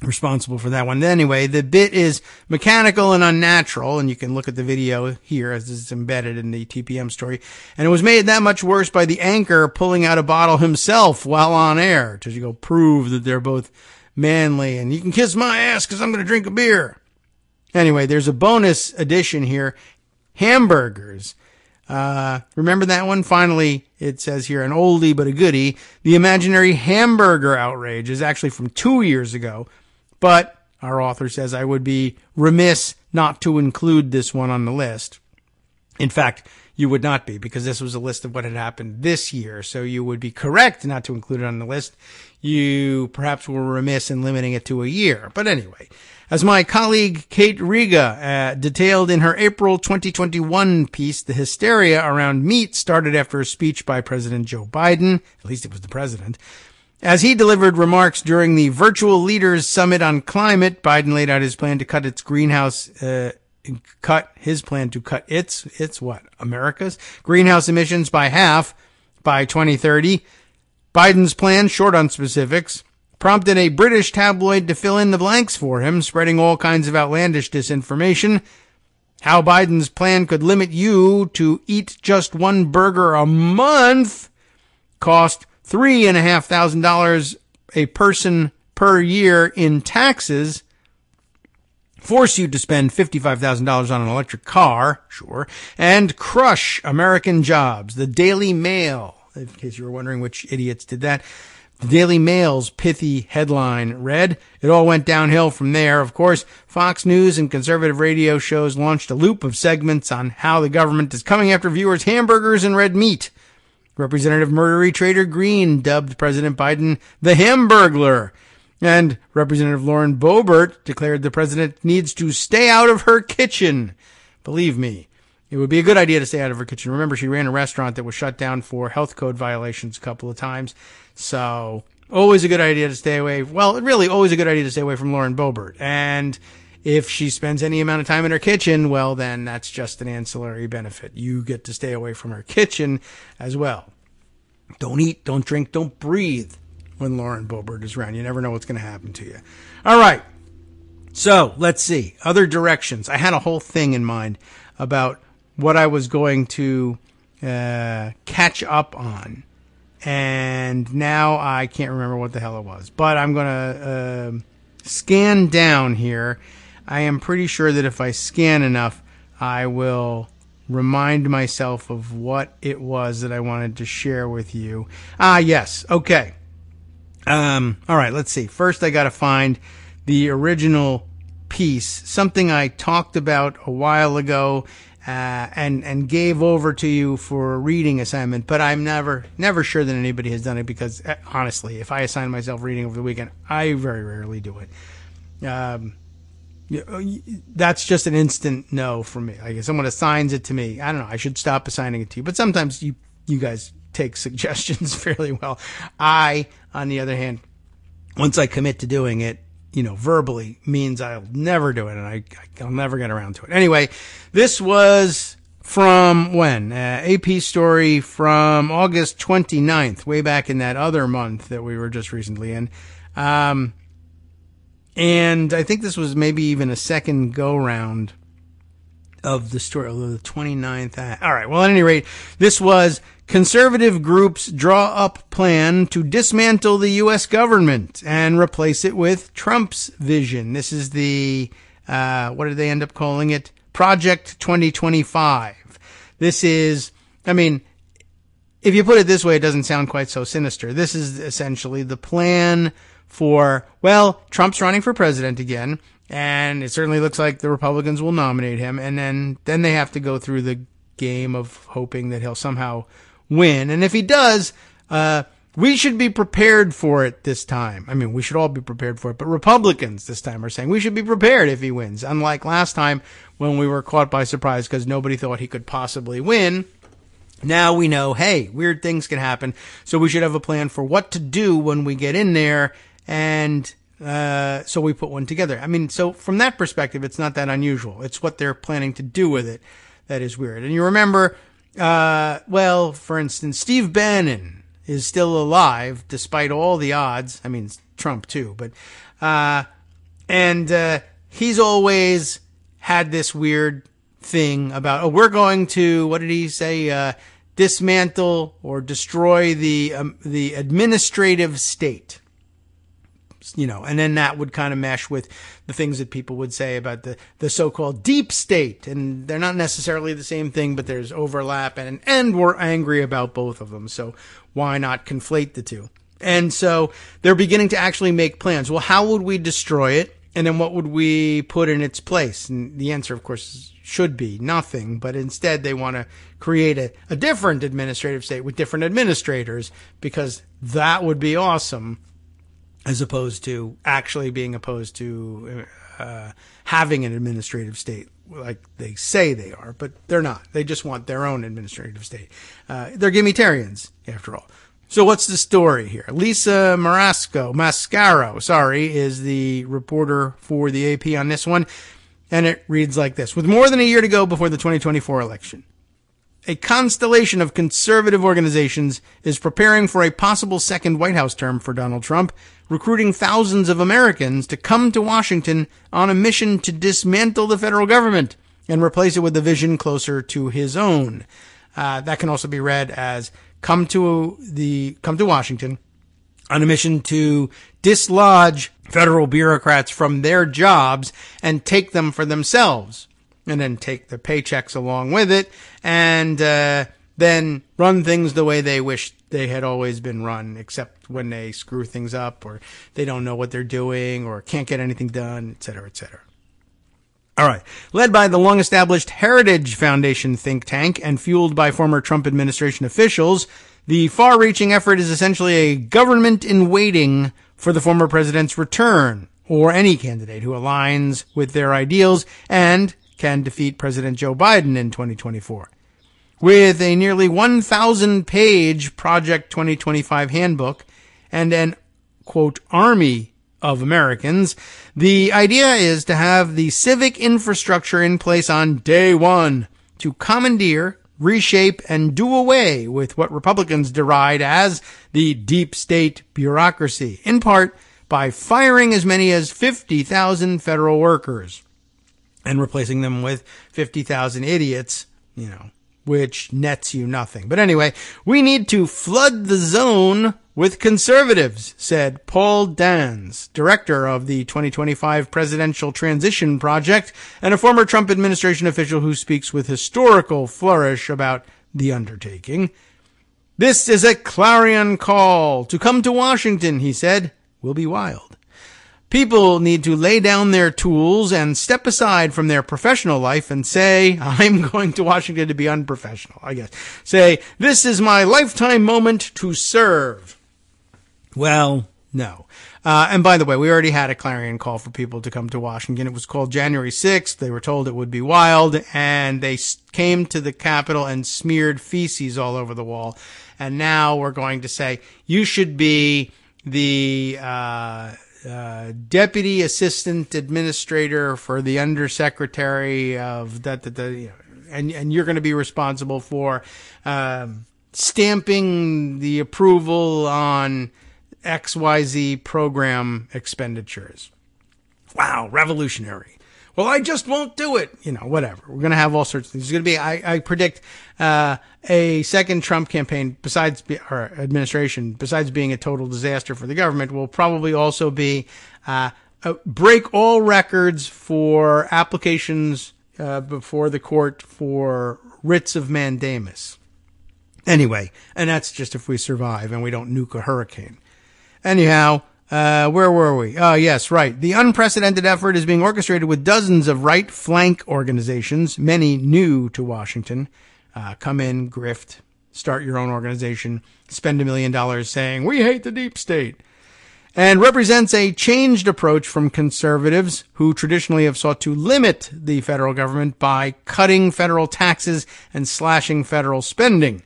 Responsible for that one. Anyway, the bit is mechanical and unnatural, and you can look at the video here as it's embedded in the TPM story. And it was made that much worse by the anchor pulling out a bottle himself while on air to go prove that they're both manly and you can kiss my ass because I'm going to drink a beer. Anyway, there's a bonus addition here. Hamburgers. Remember that one? Finally, it says here, an oldie but a goodie. The imaginary hamburger outrage is actually from 2 years ago. But our author says I would be remiss not to include this one on the list. In fact, you would not be, because this was a list of what had happened this year. So you would be correct not to include it on the list. You perhaps were remiss in limiting it to a year. But anyway, as my colleague Kate Riga detailed in her April 2021 piece, the hysteria around meat started after a speech by President Joe Biden. At least it was the president. As he delivered remarks during the Virtual Leaders Summit on Climate, Biden laid out his plan to cut America's greenhouse emissions by half by 2030. Biden's plan, short on specifics, prompted a British tabloid to fill in the blanks for him, spreading all kinds of outlandish disinformation. How Biden's plan could limit you to eat just 1 burger a month cost $3,500 a person per year in taxes, force you to spend $55,000 on an electric car, sure, and crush American jobs. The Daily Mail, in case you were wondering which idiots did that, the Daily Mail's pithy headline read, it all went downhill from there. Of course, Fox News and conservative radio shows launched a loop of segments on how the government is coming after viewers' hamburgers and red meat. Representative Murdery Trader Greene dubbed President Biden the Hamburglar. And Representative Lauren Boebert declared the president needs to stay out of her kitchen. Believe me, it would be a good idea to stay out of her kitchen. Remember, she ran a restaurant that was shut down for health code violations a couple of times. So, always a good idea to stay away. Well, really, always a good idea to stay away from Lauren Boebert. And if she spends any amount of time in her kitchen, well, then that's just an ancillary benefit. You get to stay away from her kitchen as well. Don't eat, don't drink, don't breathe when Lauren Boebert is around. You never know what's going to happen to you. All right. So, let's see. Other directions. I had a whole thing in mind about what I was going to catch up on. And now I can't remember what the hell it was. But I'm going to scan down here, I am pretty sure that if I scan enough, I will remind myself of what it was that I wanted to share with you. Yes. Okay. All right, let's see. First, I got to find the original piece, something I talked about a while ago, and gave over to you for a reading assignment, but I'm never sure that anybody has done it because, honestly, if I assign myself reading over the weekend, I very rarely do it. That's just an instant no for me. Like if someone assigns it to me, I don't know, I should stop assigning it to you. But sometimes you guys take suggestions fairly well. I, on the other hand, once I commit to doing it, verbally means I'll never do it, and I'll never get around to it. Anyway, this was from when? AP story from August 29th, way back in that other month that we were just recently in. And I think this was maybe even a second go-round of the story, although the 29th. All right, well, at any rate, this was conservative groups draw up plan to dismantle the U.S. government and replace it with Trump's vision. This is the, what did they end up calling it? Project 2025. This is, I mean, if you put it this way, it doesn't sound quite so sinister. This is essentially the plan for, well, Trump's running for president again, and it certainly looks like the Republicans will nominate him, and then they have to go through the game of hoping that he'll somehow win. And if he does, we should be prepared for it this time. I mean, we should all be prepared for it, but Republicans this time are saying we should be prepared if he wins, unlike last time when we were caught by surprise because nobody thought he could possibly win. Now we know, hey, weird things can happen, so we should have a plan for what to do when we get in there, and so we put one together. I mean, so from that perspective, it's not that unusual. It's what they're planning to do with it that is weird. And you remember, well, for instance, Steve Bannon is still alive despite all the odds. I mean, Trump too, but he's always had this weird thing about, we're going to, what did he say, dismantle or destroy the administrative state. And then that would kind of mesh with the things that people would say about the so-called deep state. And they're not necessarily the same thing, but there's overlap, and we're angry about both of them. So why not conflate the two? And so they're beginning to actually make plans. Well, how would we destroy it? And then what would we put in its place? And the answer, of course, should be nothing. But instead, they want to create a different administrative state with different administrators, because that would be awesome, as opposed to actually being opposed to having an administrative state like they say they are, but they're not. They just want their own administrative state. They're Gimitarians, after all. So what's the story here? Lisa Mascaro, is the reporter for the AP on this one, and it reads like this. With more than a year to go before the 2024 election, a constellation of conservative organizations is preparing for a possible second White House term for Donald Trump, recruiting thousands of Americans to come to Washington on a mission to dismantle the federal government and replace it with a vision closer to his own. That can also be read as come to Washington on a mission to dislodge federal bureaucrats from their jobs and take them for themselves, and then take the paychecks along with it, and then run things the way they wish they had always been run, except when they screw things up, or they don't know what they're doing, or can't get anything done, etc., etc. All right. Led by the long-established Heritage Foundation think tank and fueled by former Trump administration officials, the far-reaching effort is essentially a government in waiting for the former president's return, or any candidate who aligns with their ideals and can defeat President Joe Biden in 2024. With a nearly 1,000-page Project 2025 handbook and an, quote, army of Americans, the idea is to have the civic infrastructure in place on day one to commandeer, reshape, and do away with what Republicans deride as the deep state bureaucracy, in part by firing as many as 50,000 federal workers and replacing them with 50,000 idiots, which nets you nothing. But anyway, we need to flood the zone with conservatives, said Paul Dans, director of the 2025 Presidential Transition Project and a former Trump administration official who speaks with historical flourish about the undertaking. This is a clarion call to come to Washington, he said. Will be wild. People need to lay down their tools and step aside from their professional life and say, I'm going to Washington to be unprofessional, I guess. Say, this is my lifetime moment to serve. Well, no. And by the way, we already had a clarion call for people to come to Washington. It was called January 6th. They were told it would be wild, and they came to the Capitol and smeared feces all over the wall. And now we're going to say, you should be the Deputy Assistant Administrator for the Undersecretary of and you're going to be responsible for stamping the approval on XYZ program expenditures. Wow, revolutionary. Well, I just won't do it. Whatever. We're going to have all sorts of things. There's going to be, I predict, a second Trump campaign administration, besides being a total disaster for the government, will probably also be, break all records for applications, before the court for writs of mandamus. Anyway, and that's just if we survive and we don't nuke a hurricane. Anyhow, where were we? Oh, yes, right. The unprecedented effort is being orchestrated with dozens of right flank organizations, many new to Washington. Come in, grift, start your own organization, spend $1 million saying, we hate the deep state, and represents a changed approach from conservatives who traditionally have sought to limit the federal government by cutting federal taxes and slashing federal spending.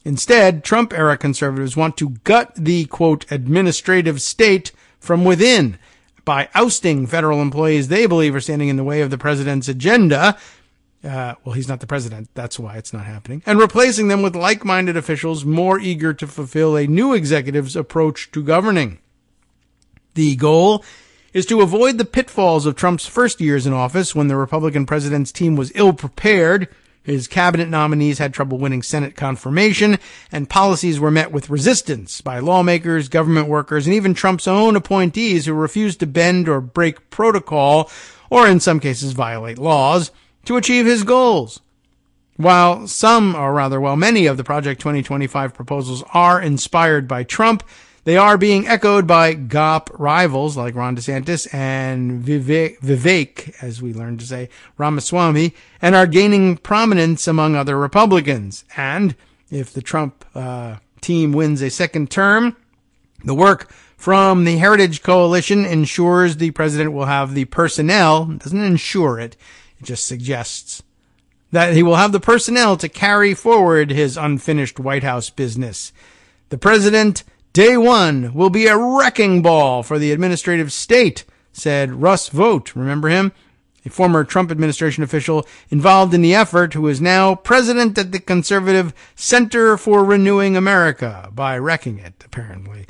Instead, Trump-era conservatives want to gut the, quote, administrative state from within by ousting federal employees they believe are standing in the way of the president's agenda. Well, he's not the president. That's why it's not happening. And replacing them with like-minded officials more eager to fulfill a new executive's approach to governing. The goal is to avoid the pitfalls of Trump's first years in office when the Republican president's team was ill-prepared. His cabinet nominees had trouble winning Senate confirmation, and policies were met with resistance by lawmakers, government workers, and even Trump's own appointees who refused to bend or break protocol, or in some cases violate laws, to achieve his goals. While many of the Project 2025 proposals are inspired by Trump, they are being echoed by GOP rivals like Ron DeSantis and Vivek, as we learned to say, Ramaswamy, and are gaining prominence among other Republicans. And if the Trump team wins a second term, the work from the Heritage Coalition ensures the president will have the personnel, it doesn't ensure it, it just suggests that he will have the personnel to carry forward his unfinished White House business. The president, Day one will be a wrecking ball for the administrative state, said Russ Vought. Remember him? A former Trump administration official involved in the effort who is now president at the conservative Center for Renewing America by wrecking it, apparently.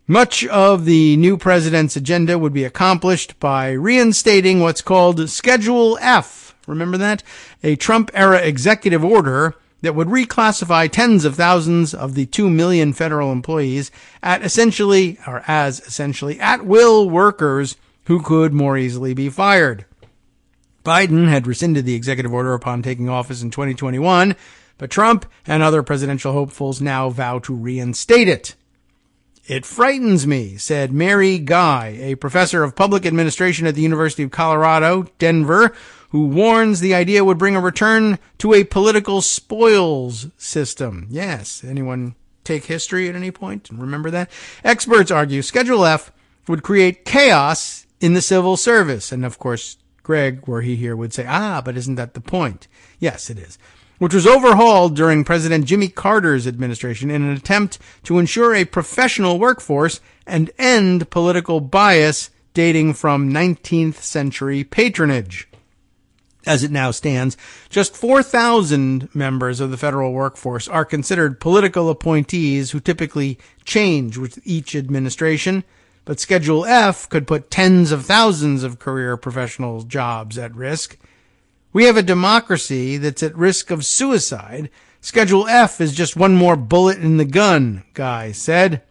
Much of the new president's agenda would be accomplished by reinstating what's called Schedule F. Remember that? A Trump-era executive order that would reclassify tens of thousands of the 2 million federal employees as essentially at-will workers who could more easily be fired. Biden had rescinded the executive order upon taking office in 2021, but Trump and other presidential hopefuls now vow to reinstate it. It frightens me, said Mary Guy, a professor of public administration at the University of Colorado, Denver, who warns the idea would bring a return to a political spoils system. Yes, anyone take history at any point and remember that? Experts argue Schedule F would create chaos in the civil service. And of course, Greg, were he here, would say, but isn't that the point? Yes, it is. Which was overhauled during President Jimmy Carter's administration in an attempt to ensure a professional workforce and end political bias dating from 19th century patronage. As it now stands, just 4,000 members of the federal workforce are considered political appointees who typically change with each administration, but Schedule F could put tens of thousands of career professional jobs at risk. We have a democracy that's at risk of suicide. Schedule F is just one more bullet in the gun, Guy said.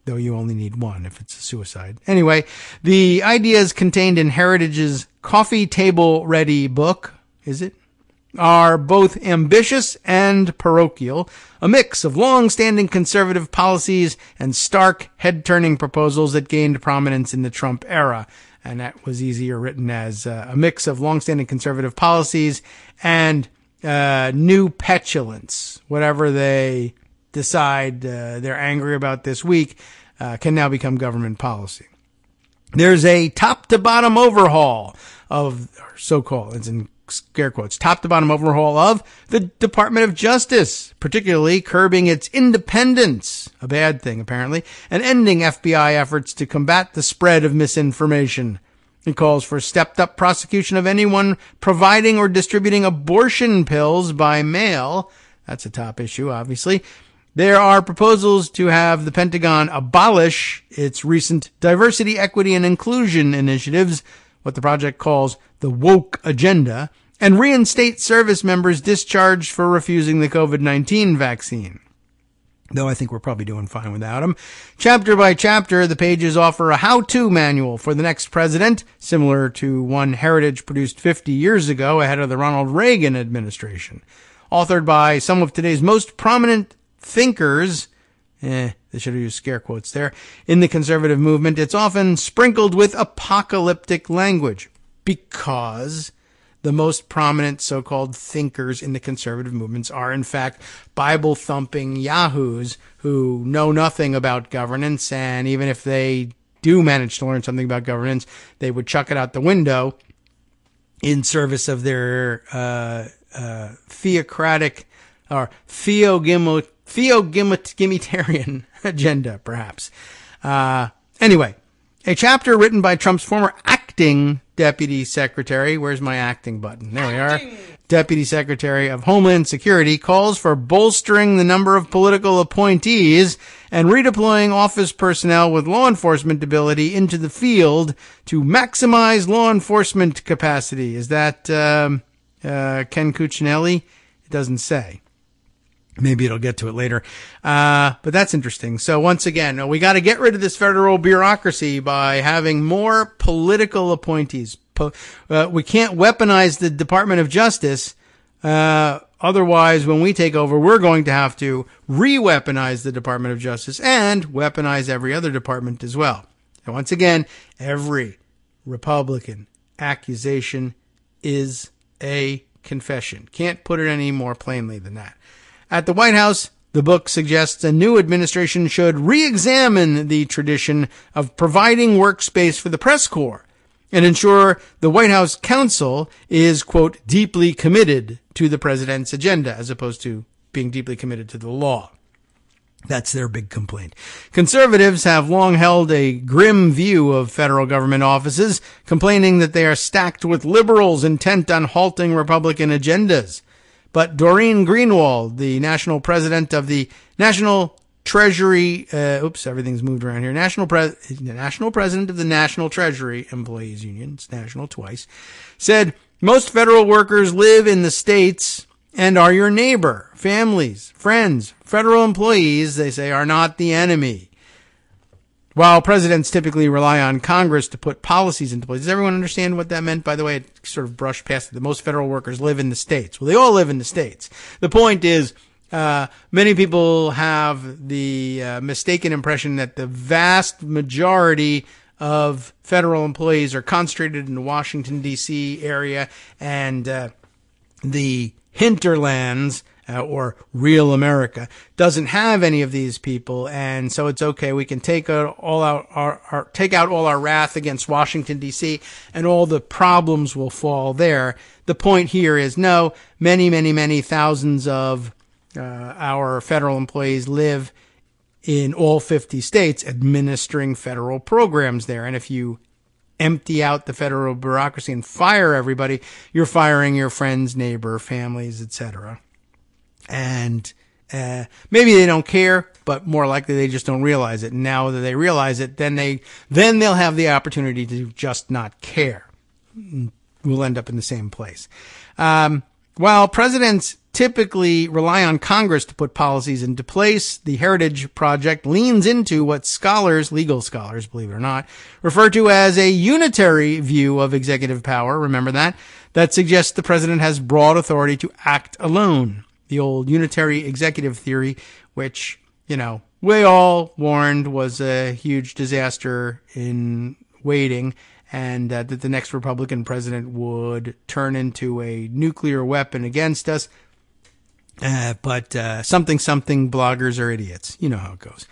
though you only need one if it's a suicide. Anyway, the ideas contained in Heritage's coffee table ready book, is it? Are both ambitious and parochial, a mix of long-standing conservative policies and stark, head-turning proposals that gained prominence in the Trump era. And that was easier written as a mix of long-standing conservative policies and new petulance. Whatever they decide they're angry about this week can now become government policy. There's a top-to-bottom overhaul of, or so-called, it's in scare quotes, top-to-bottom overhaul of the Department of Justice, particularly curbing its independence, a bad thing apparently, and ending FBI efforts to combat the spread of misinformation. It calls for stepped-up prosecution of anyone providing or distributing abortion pills by mail. That's a top issue, obviously. There are proposals to have the Pentagon abolish its recent diversity, equity, and inclusion initiatives, what the project calls the woke agenda, and reinstate service members discharged for refusing the COVID-19 vaccine. Though I think we're probably doing fine without them. Chapter by chapter, the pages offer a how-to manual for the next president, similar to one Heritage produced 50 years ago ahead of the Ronald Reagan administration. Authored by some of today's most prominent thinkers, they should have used scare quotes there, in the conservative movement, it's often sprinkled with apocalyptic language because the most prominent so-called thinkers in the conservative movements are, in fact, Bible-thumping yahoos who know nothing about governance, and even if they do manage to learn something about governance, they would chuck it out the window in service of their theocratic or theogimitarian agenda, perhaps. Anyway, a chapter written by Trump's former acting Deputy Secretary, where's my acting button? There we are. Deputy Secretary of Homeland Security calls for bolstering the number of political appointees and redeploying office personnel with law enforcement ability into the field to maximize law enforcement capacity. Is that Ken Cuccinelli? It doesn't say. Maybe it'll get to it later. But that's interesting. So once again, we got to get rid of this federal bureaucracy by having more political appointees. We can't weaponize the Department of Justice. Otherwise, when we take over, we're going to have to re-weaponize the Department of Justice and weaponize every other department as well. And once again, every Republican accusation is a confession. Can't put it any more plainly than that. At the White House, the book suggests a new administration should re-examine the tradition of providing workspace for the press corps and ensure the White House counsel is, quote, deeply committed to the president's agenda as opposed to being deeply committed to the law. That's their big complaint. Conservatives have long held a grim view of federal government offices, complaining that they are stacked with liberals intent on halting Republican agendas. But Doreen Greenwald, the national president of the National Treasury, everything's moved around here. National president of the National Treasury Employees Union, it's national twice, said most federal workers live in the states and are your neighbor, families, friends. Federal employees, they say, are not the enemy. While presidents typically rely on Congress to put policies into place. Does everyone understand what that meant? By the way, it sort of brushed past it. The most federal workers live in the states. Well, they all live in the states. The point is, many people have the mistaken impression that the vast majority of federal employees are concentrated in the Washington, D.C. area and the hinterlands or real America doesn't have any of these people, and so it's okay. We can take out all our wrath against Washington D.C. and all the problems will fall there. The point here is no, many thousands of our federal employees live in all 50 states administering federal programs there, and if you empty out the federal bureaucracy and fire everybody, you're firing your friends, neighbor, families, etc. And maybe they don't care, but more likely they just don't realize it. And now that they realize it, then they'll have the opportunity to just not care. We'll end up in the same place. While presidents typically rely on Congress to put policies into place. The Heritage Project leans into what scholars, legal scholars, believe it or not, refer to as a unitary view of executive power. Remember that suggests the president has broad authority to act alone. The old unitary executive theory, which, we all warned was a huge disaster in waiting, and that the next Republican president would turn into a nuclear weapon against us. But something bloggers are idiots. You know how it goes.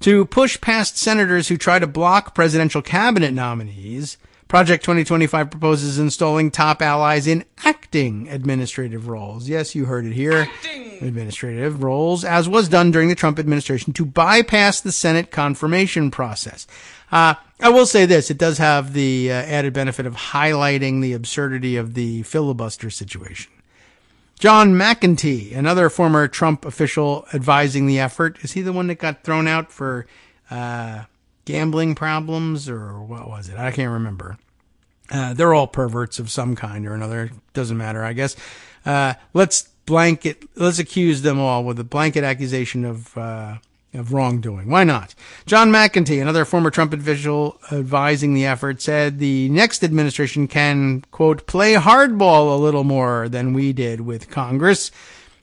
To push past senators who try to block presidential cabinet nominees, Project 2025 proposes installing top allies in acting administrative roles. Yes, you heard it here. Acting administrative roles, as was done during the Trump administration, to bypass the Senate confirmation process. I will say this. It does have the added benefit of highlighting the absurdity of the filibuster situation. Joan McCarter, another former Trump official advising the effort. Is he the one that got thrown out for gambling problems, or what was it? I can't remember. They're all perverts of some kind or another. Doesn't matter, I guess. Let's accuse them all with a blanket accusation of wrongdoing. Why not? Joan McCarter, another former Trump official advising the effort, said the next administration can, quote, play hardball a little more than we did with Congress.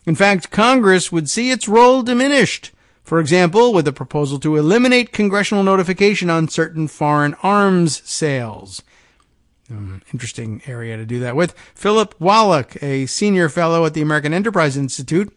In fact, Congress would see its role diminished. For example, with a proposal to eliminate congressional notification on certain foreign arms sales. Interesting area to do that with. Philip Wallach, a senior fellow at the American Enterprise Institute,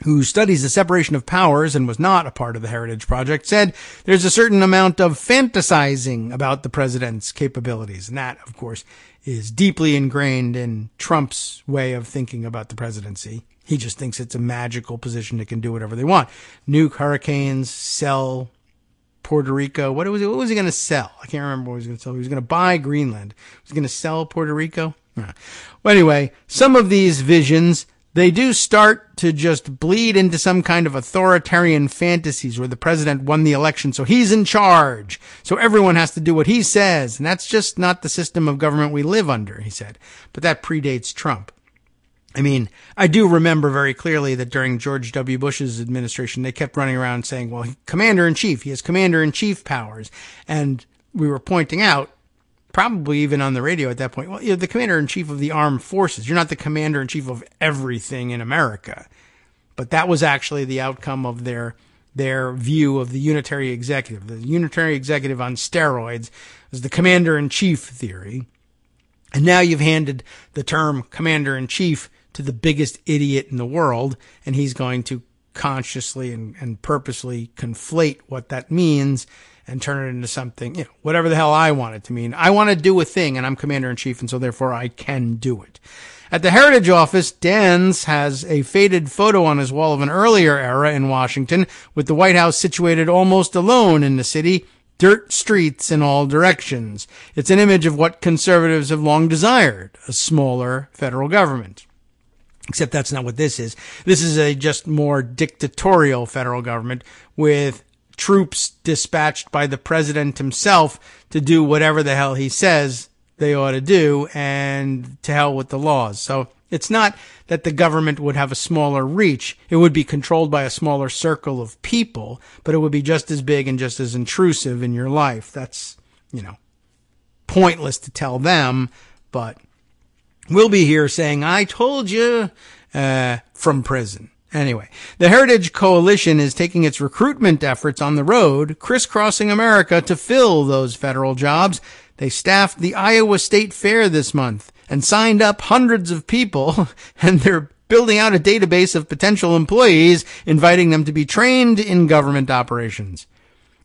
who studies the separation of powers and was not a part of the Heritage Project, said there's a certain amount of fantasizing about the president's capabilities. And that, of course, is deeply ingrained in Trump's way of thinking about the presidency. He just thinks it's a magical position that can do whatever they want. Nuke hurricanes, sell Puerto Rico. What was he going to sell? I can't remember what he was going to sell. He was going to buy Greenland. Was he going to sell Puerto Rico? Well, anyway, some of these visions, they do start to just bleed into some kind of authoritarian fantasies where the president won the election, so he's in charge. So everyone has to do what he says. And that's just not the system of government we live under, he said. But that predates Trump. I mean, I do remember very clearly that during George W. Bush's administration, they kept running around saying, well, commander-in-chief, he has commander-in-chief powers. And we were pointing out, probably even on the radio at that point, well, you're the commander-in-chief of the armed forces. You're not the commander-in-chief of everything in America. But that was actually the outcome of their view of the unitary executive. The unitary executive on steroids is the commander-in-chief theory. And now you've handed the term commander-in-chief to the biggest idiot in the world, and he's going to consciously and purposely conflate what that means and turn it into something, whatever the hell I want it to mean. I want to do a thing, and I'm commander-in-chief, and so therefore I can do it. At the Heritage Office, Dan's has a faded photo on his wall of an earlier era in Washington, with the White House situated almost alone in the city, dirt streets in all directions. It's an image of what conservatives have long desired, a smaller federal government. Except that's not what this is. This is a just more dictatorial federal government with troops dispatched by the president himself to do whatever the hell he says they ought to do, and to hell with the laws. So it's not that the government would have a smaller reach. It would be controlled by a smaller circle of people, but it would be just as big and just as intrusive in your life. That's, pointless to tell them, but we'll be here saying, I told you, from prison. Anyway, the Heritage Coalition is taking its recruitment efforts on the road, crisscrossing America to fill those federal jobs. They staffed the Iowa State Fair this month and signed up hundreds of people, and they're building out a database of potential employees, inviting them to be trained in government operations.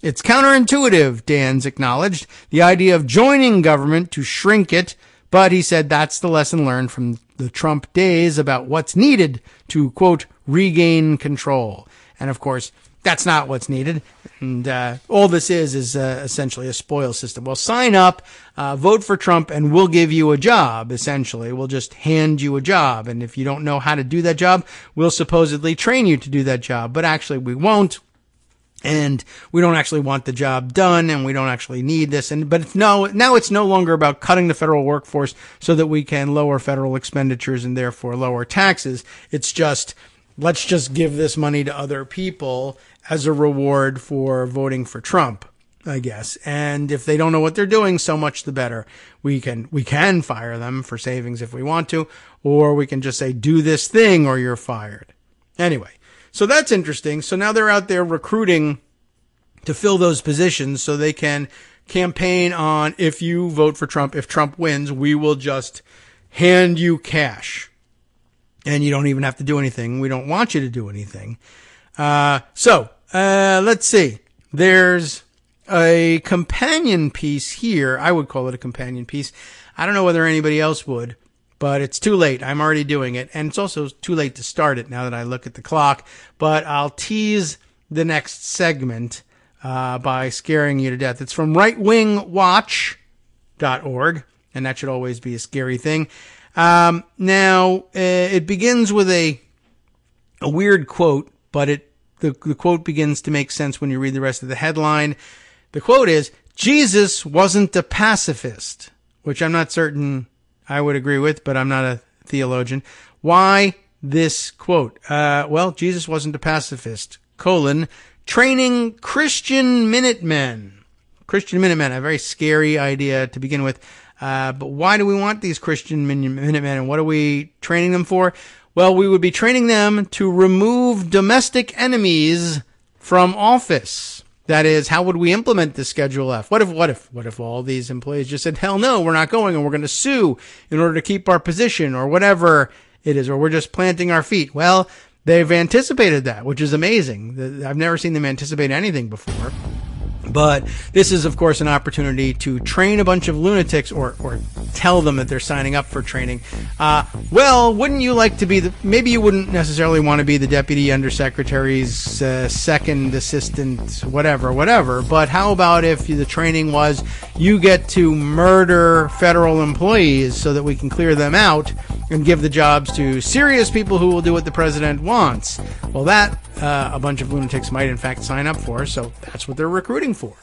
It's counterintuitive, Dan's acknowledged, the idea of joining government to shrink it, but he said that's the lesson learned from the Trump days about what's needed to, quote, regain control. And of course, that's not what's needed. And all this is essentially a spoil system. Well, sign up, vote for Trump, and we'll give you a job, essentially. We'll just hand you a job. And if you don't know how to do that job, we'll supposedly train you to do that job. But actually, we won't. and we don't actually want the job done, and we don't actually need this. But now it's no longer about cutting the federal workforce so that we can lower federal expenditures and therefore lower taxes. It's just, let's just give this money to other people as a reward for voting for Trump, I guess. And if they don't know what they're doing, so much the better. We can fire them for savings if we want to, or we can just say, do this thing or you're fired. Anyway. So that's interesting. So now they're out there recruiting to fill those positions so they can campaign on, if you vote for Trump, if Trump wins, we will just hand you cash. And you don't even have to do anything. We don't want you to do anything. Let's see. There's a companion piece here. I would call it a companion piece. I don't know whether anybody else would. But it's too late. I'm already doing it. And it's also too late to start it now that I look at the clock. But I'll tease the next segment by scaring you to death. It's from rightwingwatch.org. And that should always be a scary thing. It begins with a weird quote, but the quote begins to make sense when you read the rest of the headline. The quote is, Jesus wasn't a pacifist, which I'm not certain I would agree with, but I'm not a theologian. Why this quote? Jesus wasn't a pacifist, training Christian minutemen. Christian minutemen, a very scary idea to begin with. But why do we want these Christian minutemen, and what are we training them for? Well, we would be training them to remove domestic enemies from office. That is, how would we implement the Schedule F? What if all these employees just said, hell no, we're not going, and we're going to sue in order to keep our position, or whatever it is, or we're just planting our feet? Well, they've anticipated that, which is amazing. I've never seen them anticipate anything before. But this is, of course, an opportunity to train a bunch of lunatics, or tell them that they're signing up for training. Wouldn't you like to be maybe you wouldn't necessarily want to be the deputy undersecretary's second assistant, whatever. But how about if the training was, you get to murder federal employees so that we can clear them out and give the jobs to serious people who will do what the president wants? Well, that a bunch of lunatics might in fact sign up for, so that's what they're recruiting for.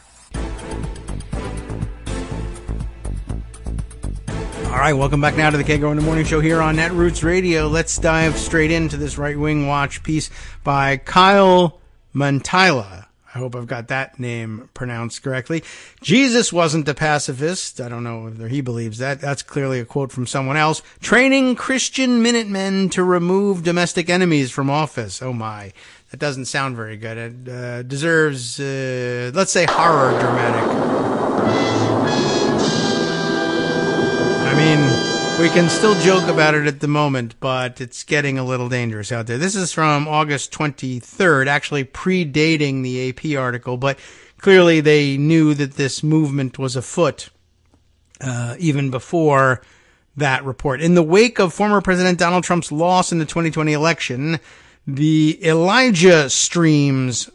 All right, welcome back now to the Kagro in the Morning Show here on Netroots Radio. Let's dive straight into this Right Wing Watch piece by Kyle Mantila. I hope I've got that name pronounced correctly. Jesus wasn't a pacifist. I don't know whether he believes that. That's clearly a quote from someone else. Training Christian minutemen to remove domestic enemies from office. Oh my. That doesn't sound very good. It deserves, let's say, horror dramatic. I mean, we can still joke about it at the moment, but it's getting a little dangerous out there. This is from August 23rd, actually predating the AP article, but clearly they knew that this movement was afoot even before that report. In the wake of former President Donald Trump's loss in the 2020 election, the Elijah Streams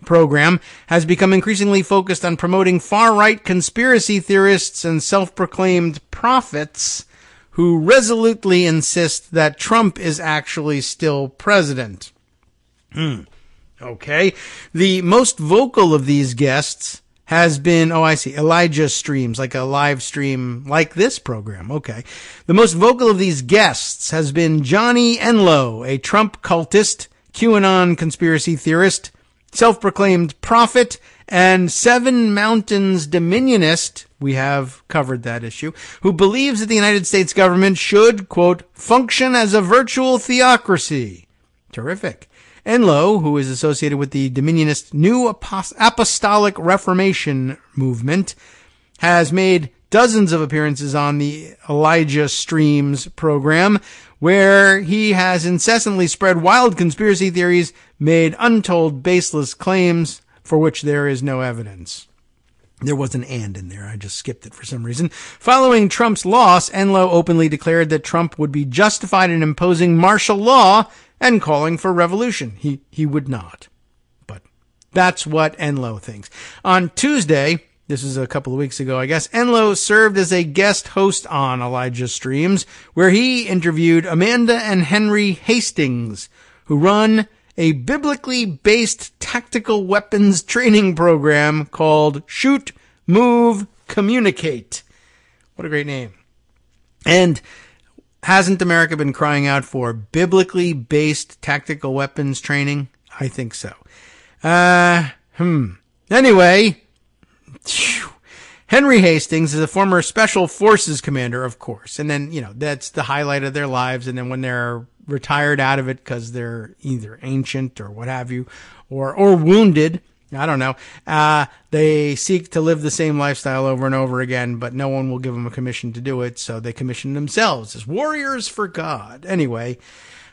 program has become increasingly focused on promoting far-right conspiracy theorists and self-proclaimed prophets who resolutely insist that Trump is actually still president. Okay. The most vocal of these guests has been, Elijah Streams, like a live stream like this program. Okay. The most vocal of these guests has been Johnny Enlow, a Trump cultist, QAnon conspiracy theorist, self-proclaimed prophet, and Seven Mountains Dominionist, we have covered that issue, who believes that the United States government should, quote, function as a virtual theocracy. Terrific. Enlow, who is associated with the Dominionist New Apostolic Reformation movement, has made dozens of appearances on the Elijah Streams program, where he has incessantly spread wild conspiracy theories, made untold baseless claims for which there is no evidence. There was an and in there. I just skipped it for some reason. Following Trump's loss, Enlow openly declared that Trump would be justified in imposing martial law and calling for revolution. He would not. But that's what Enlow thinks. On Tuesday, this is a couple of weeks ago, I guess, Enlow served as a guest host on Elijah Streams, where he interviewed Amanda and Henry Hastings, who run a biblically based tactical weapons training program called Shoot, Move, Communicate. What a great name. And hasn't America been crying out for biblically based tactical weapons training? I think so. Anyway, Henry Hastings is a former Special Forces commander, of course. And then, that's the highlight of their lives. And then when they're retired out of it because they're either ancient or what have you, or wounded, I don't know, they seek to live the same lifestyle over and over again, but no one will give them a commission to do it. So they commission themselves as warriors for God. Anyway,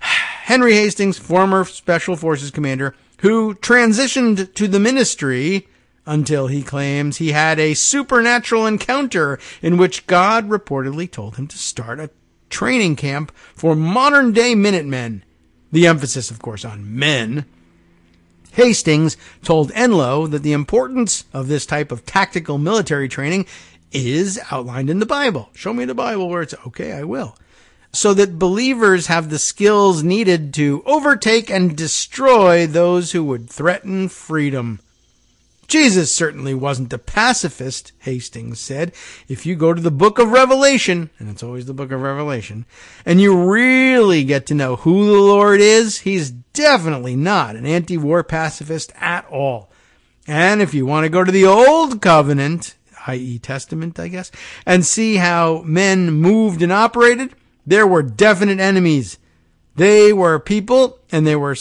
Henry Hastings, former Special Forces commander, who transitioned to the ministry until he claims he had a supernatural encounter in which God reportedly told him to start a training camp for modern-day minutemen. The emphasis, of course, on men. Hastings told Enlow that the importance of this type of tactical military training is outlined in the Bible. Show me the Bible where it's okay, I will. So that believers have the skills needed to overtake and destroy those who would threaten freedom. Jesus certainly wasn't a pacifist, Hastings said. If you go to the book of Revelation, and it's always the book of Revelation, and you really get to know who the Lord is, he's definitely not an anti-war pacifist at all. And if you want to go to the Old Covenant, i.e. Testament, I guess, and see how men moved and operated, there were definite enemies. They were people, and they were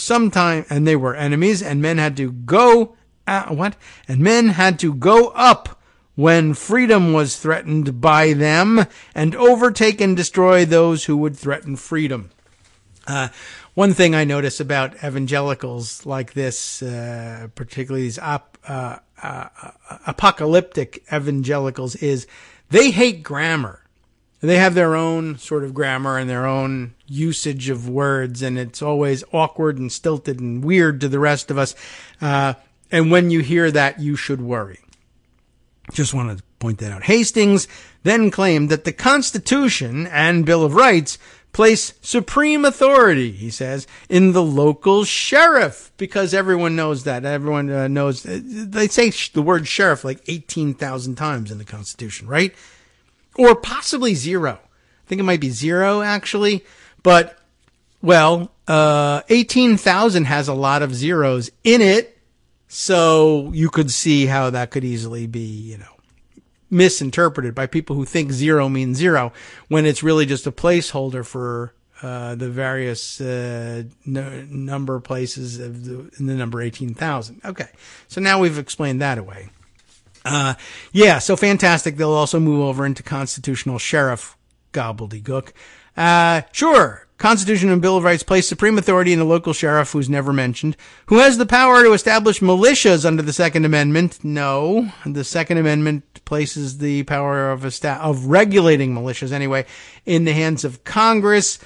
enemies, and men had to go And men had to go up when freedom was threatened by them and overtake and destroy those who would threaten freedom. One thing I notice about evangelicals like this, particularly these apocalyptic evangelicals, is they hate grammar. They have their own sort of grammar and their own usage of words, and it's always awkward and stilted and weird to the rest of us. And when you hear that, you should worry. Just wanted to point that out. Hastings then claimed that the Constitution and Bill of Rights place supreme authority, he says, in the local sheriff, because everyone knows that. Everyone knows. They say the word sheriff like 18,000 times in the Constitution, right? Or possibly 0. I think it might be 0, actually. But, 18,000 has a lot of zeros in it. So you could see how that could easily be, misinterpreted by people who think 0 means 0 when it's really just a placeholder for the various number places of in the number 18,000. Okay, so now we've explained that away. So fantastic. They'll also move over into constitutional sheriff gobbledygook. Sure. Constitution and Bill of Rights place supreme authority in a local sheriff who's never mentioned, who has the power to establish militias under the Second Amendment. No, the Second Amendment places the power of regulating militias anyway in the hands of Congress.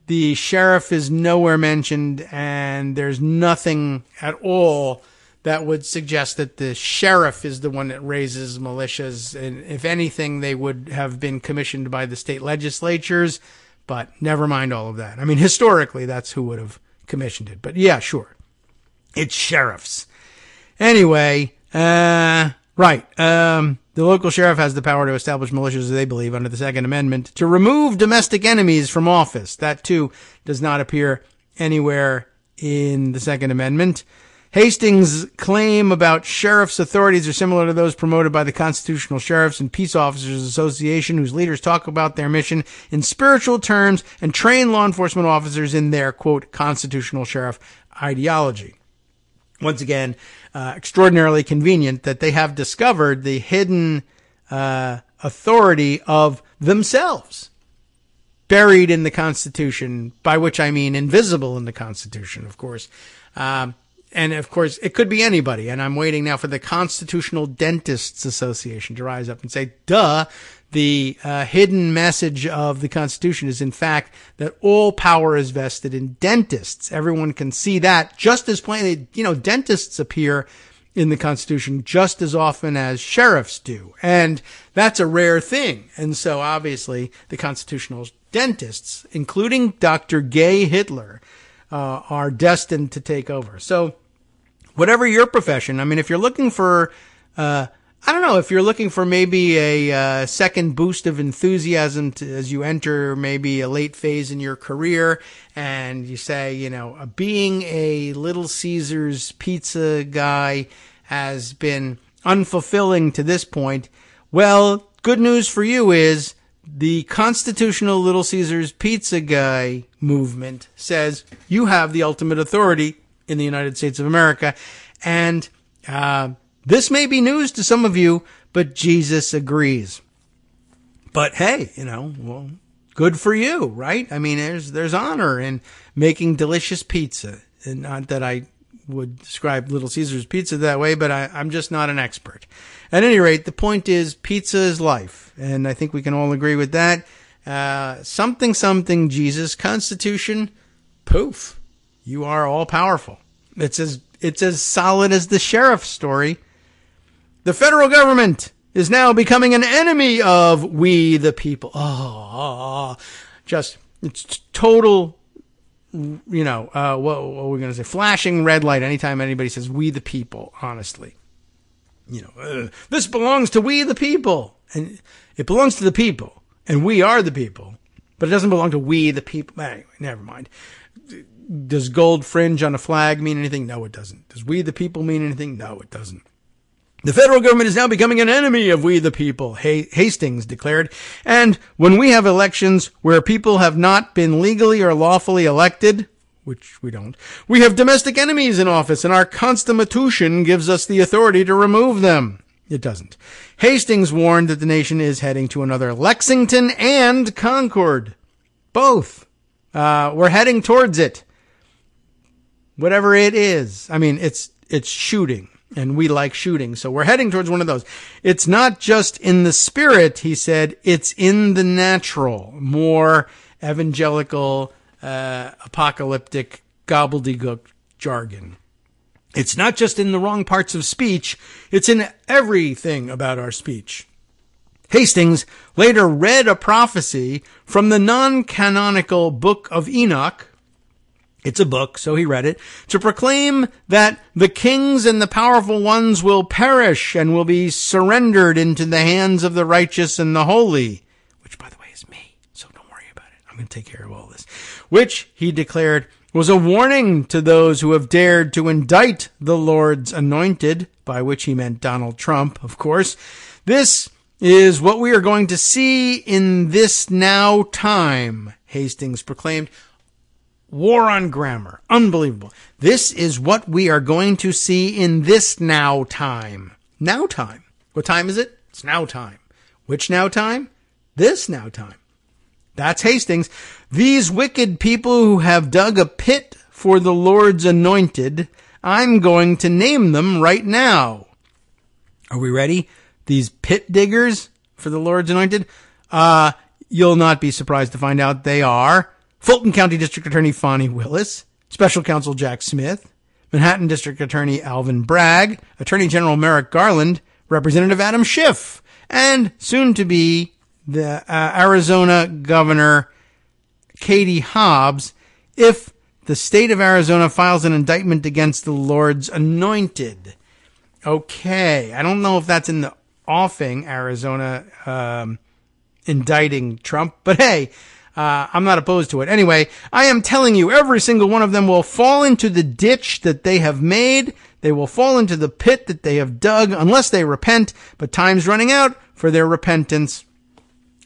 The sheriff is nowhere mentioned, and there's nothing at all that would suggest that the sheriff is the one that raises militias. And if anything, they would have been commissioned by the state legislatures. But never mind all of that. I mean, historically, that's who would have commissioned it. But yeah, sure. It's sheriffs. Anyway, right. The local sheriff has the power to establish militias, they believe, under the Second Amendment, to remove domestic enemies from office. That, too, does not appear anywhere in the Second Amendment. Hastings' claim about sheriff's authorities are similar to those promoted by the Constitutional Sheriffs and Peace Officers Association, whose leaders talk about their mission in spiritual terms and train law enforcement officers in their, quote, constitutional sheriff ideology. Once again, extraordinarily convenient that they have discovered the hidden authority of themselves, buried in the Constitution, by which I mean invisible in the Constitution, of course. And, of course, it could be anybody. And I'm waiting now for the Constitutional Dentists Association to rise up and say, duh, the hidden message of the Constitution is, in fact, that all power is vested in dentists. Everyone can see that just as plainly. Dentists appear in the Constitution just as often as sheriffs do. And that's a rare thing. And so, obviously, the constitutional dentists, including Dr. Gay Hitler, are destined to take over. So whatever your profession, I mean, if you're looking for, I don't know, if you're looking for maybe a second boost of enthusiasm as you enter maybe a late phase in your career, and you say, you know, being a Little Caesars pizza guy has been unfulfilling to this point, well, good news for you is the constitutional Little Caesars pizza guy movement says you have the ultimate authority in the United States of America, and this may be news to some of you, but Jesus agrees. But hey, you know, well, good for you, right? I mean, there's honor in making delicious pizza. And not that I would describe Little Caesars pizza that way, but I'm just not an expert. At any rate, the point is pizza is life. And I think we can all agree with that. Something, Jesus, Constitution, poof, you are all powerful. It's as solid as the sheriff's story. The federal government is now becoming an enemy of we the people. It's total, you know, what are we going to say? Flashing red light anytime anybody says we the people, honestly. You know, this belongs to we the people. And it belongs to the people. And we are the people. But it doesn't belong to we the people. Anyway, never mind. Does gold fringe on a flag mean anything? No, it doesn't. Does we the people mean anything? No, it doesn't. The federal government is now becoming an enemy of we the people, Hastings declared. And when we have elections where people have not been legally or lawfully elected, which we don't, we have domestic enemies in office, and our Constitution gives us the authority to remove them. It doesn't. Hastings warned that the nation is heading to another Lexington and Concord. Both. We're heading towards it. Whatever it is. I mean, it's shooting. And we like shooting, so we're heading towards one of those. It's not just in the spirit, he said, it's in the natural. More evangelical, apocalyptic gobbledygook jargon. It's not just in the wrong parts of speech, it's in everything about our speech. Hastings later read a prophecy from the non-canonical Book of Enoch. It's a book, so he read it, to proclaim that the kings and the powerful ones will perish and will be surrendered into the hands of the righteous and the holy, which, by the way, is me, so don't worry about it. I'm going to take care of all this. Which, he declared, was a warning to those who have dared to indict the Lord's anointed, by which he meant Donald Trump, of course. This is what we are going to see in this now time, Hastings proclaimed. War on grammar. Unbelievable. This is what we are going to see in this now time. Now time. What time is it? It's now time. Which now time? This now time. That's Hastings. These wicked people who have dug a pit for the Lord's anointed, I'm going to name them right now. Are we ready? These pit diggers for the Lord's anointed? You'll not be surprised to find out they are Fulton County District Attorney Fonnie Willis, Special Counsel Jack Smith, Manhattan District Attorney Alvin Bragg, Attorney General Merrick Garland, Representative Adam Schiff, and soon to be the Arizona Governor Katie Hobbs, if the state of Arizona files an indictment against the Lord's anointed. Okay, I don't know if that's in the offing, Arizona indicting Trump, but hey, I'm not opposed to it. Anyway, I am telling you, every single one of them will fall into the ditch that they have made. They will fall into the pit that they have dug unless they repent, but time's running out for their repentance.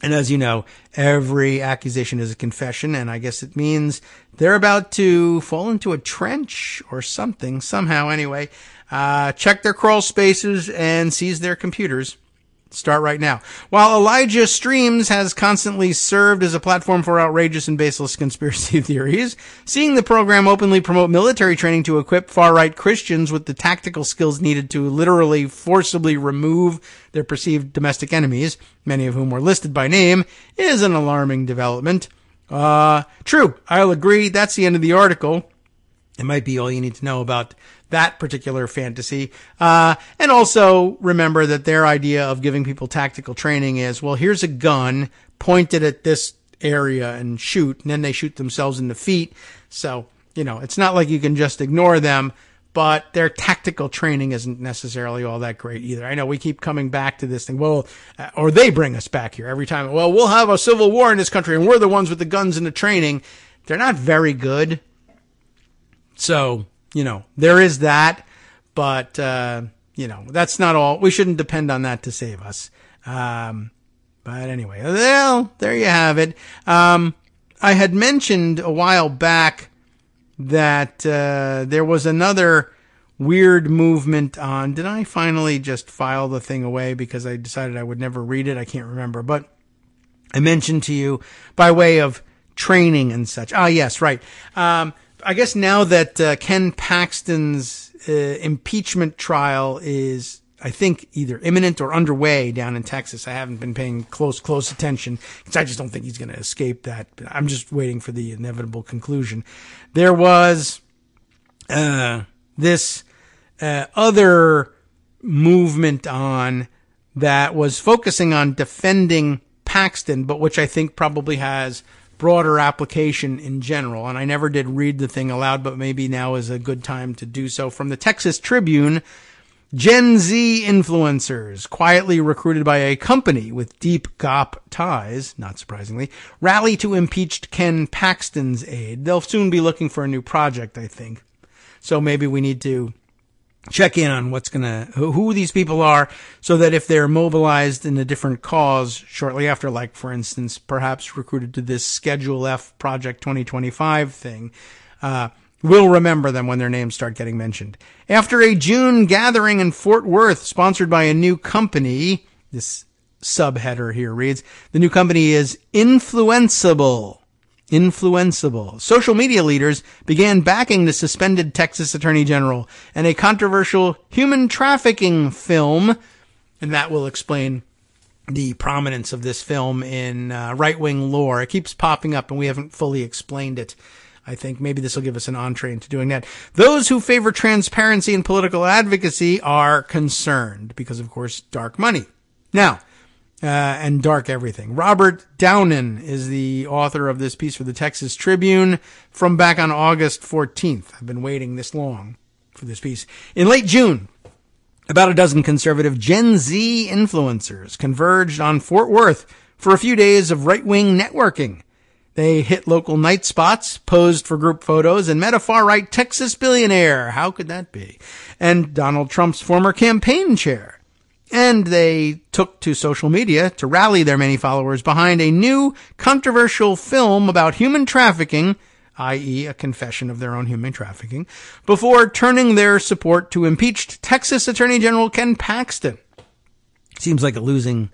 And as you know, every accusation is a confession, and I guess it means they're about to fall into a trench or something, somehow. Anyway, check their crawl spaces and seize their computers. Start right now. While Elijah Streams has constantly served as a platform for outrageous and baseless conspiracy theories, seeing the program openly promote military training to equip far-right Christians with the tactical skills needed to literally forcibly remove their perceived domestic enemies, many of whom were listed by name, is an alarming development. True, I'll agree. That's the end of the article. It might be all you need to know about that particular fantasy. And also remember that their idea of giving people tactical training is, well, here's a gun, point it at this area and shoot, and then they shoot themselves in the feet. So it's not like you can just ignore them, but their tactical training isn't necessarily all that great either. I know we keep coming back to this thing. Well, or they bring us back here every time. Well, we'll have a civil war in this country and we're the ones with the guns and the training. They're not very good. So, there is that, but, that's not all. We shouldn't depend on that to save us. But anyway, well, there you have it. I had mentioned a while back that there was another weird movement on. Did I finally just file the thing away because I decided I would never read it? I can't remember. But I mentioned to you by way of training and such. Ah, yes, right. I guess now that Ken Paxton's impeachment trial is, I think, either imminent or underway down in Texas. I haven't been paying close attention because I just don't think he's going to escape that. But I'm just waiting for the inevitable conclusion. There was this other movement on that was focusing on defending Paxton, but which I think probably has broader application in general. And I never did read the thing aloud, but maybe now is a good time to do so. From the Texas Tribune, Gen Z influencers, quietly recruited by a company with deep GOP ties, not surprisingly, rally to impeached Ken Paxton's aid. They'll soon be looking for a new project, I think. So maybe we need to check in on who these people are, so that if they're mobilized in a different cause shortly after, like, for instance, perhaps recruited to this Schedule F Project 2025 thing, we'll remember them when their names start getting mentioned. After a June gathering in Fort Worth sponsored by a new company, this subheader here reads, the new company is Influenceable. Social media leaders began backing the suspended Texas Attorney General and a controversial human trafficking film, and that will explain the prominence of this film in right-wing lore. It keeps popping up, and we haven't fully explained it. I think maybe this will give us an entree into doing that. Those who favor transparency and political advocacy are concerned because, of course, dark money. Now, and dark everything. Robert Downen is the author of this piece for the Texas Tribune from back on August 14th. I've been waiting this long for this piece. In late June, about a dozen conservative Gen Z influencers converged on Fort Worth for a few days of right-wing networking. They hit local night spots, posed for group photos, and met a far-right Texas billionaire. How could that be? And Donald Trump's former campaign chair. And they took to social media to rally their many followers behind a new controversial film about human trafficking, i.e. a confession of their own human trafficking, before turning their support to impeached Texas Attorney General Ken Paxton. Seems like a losing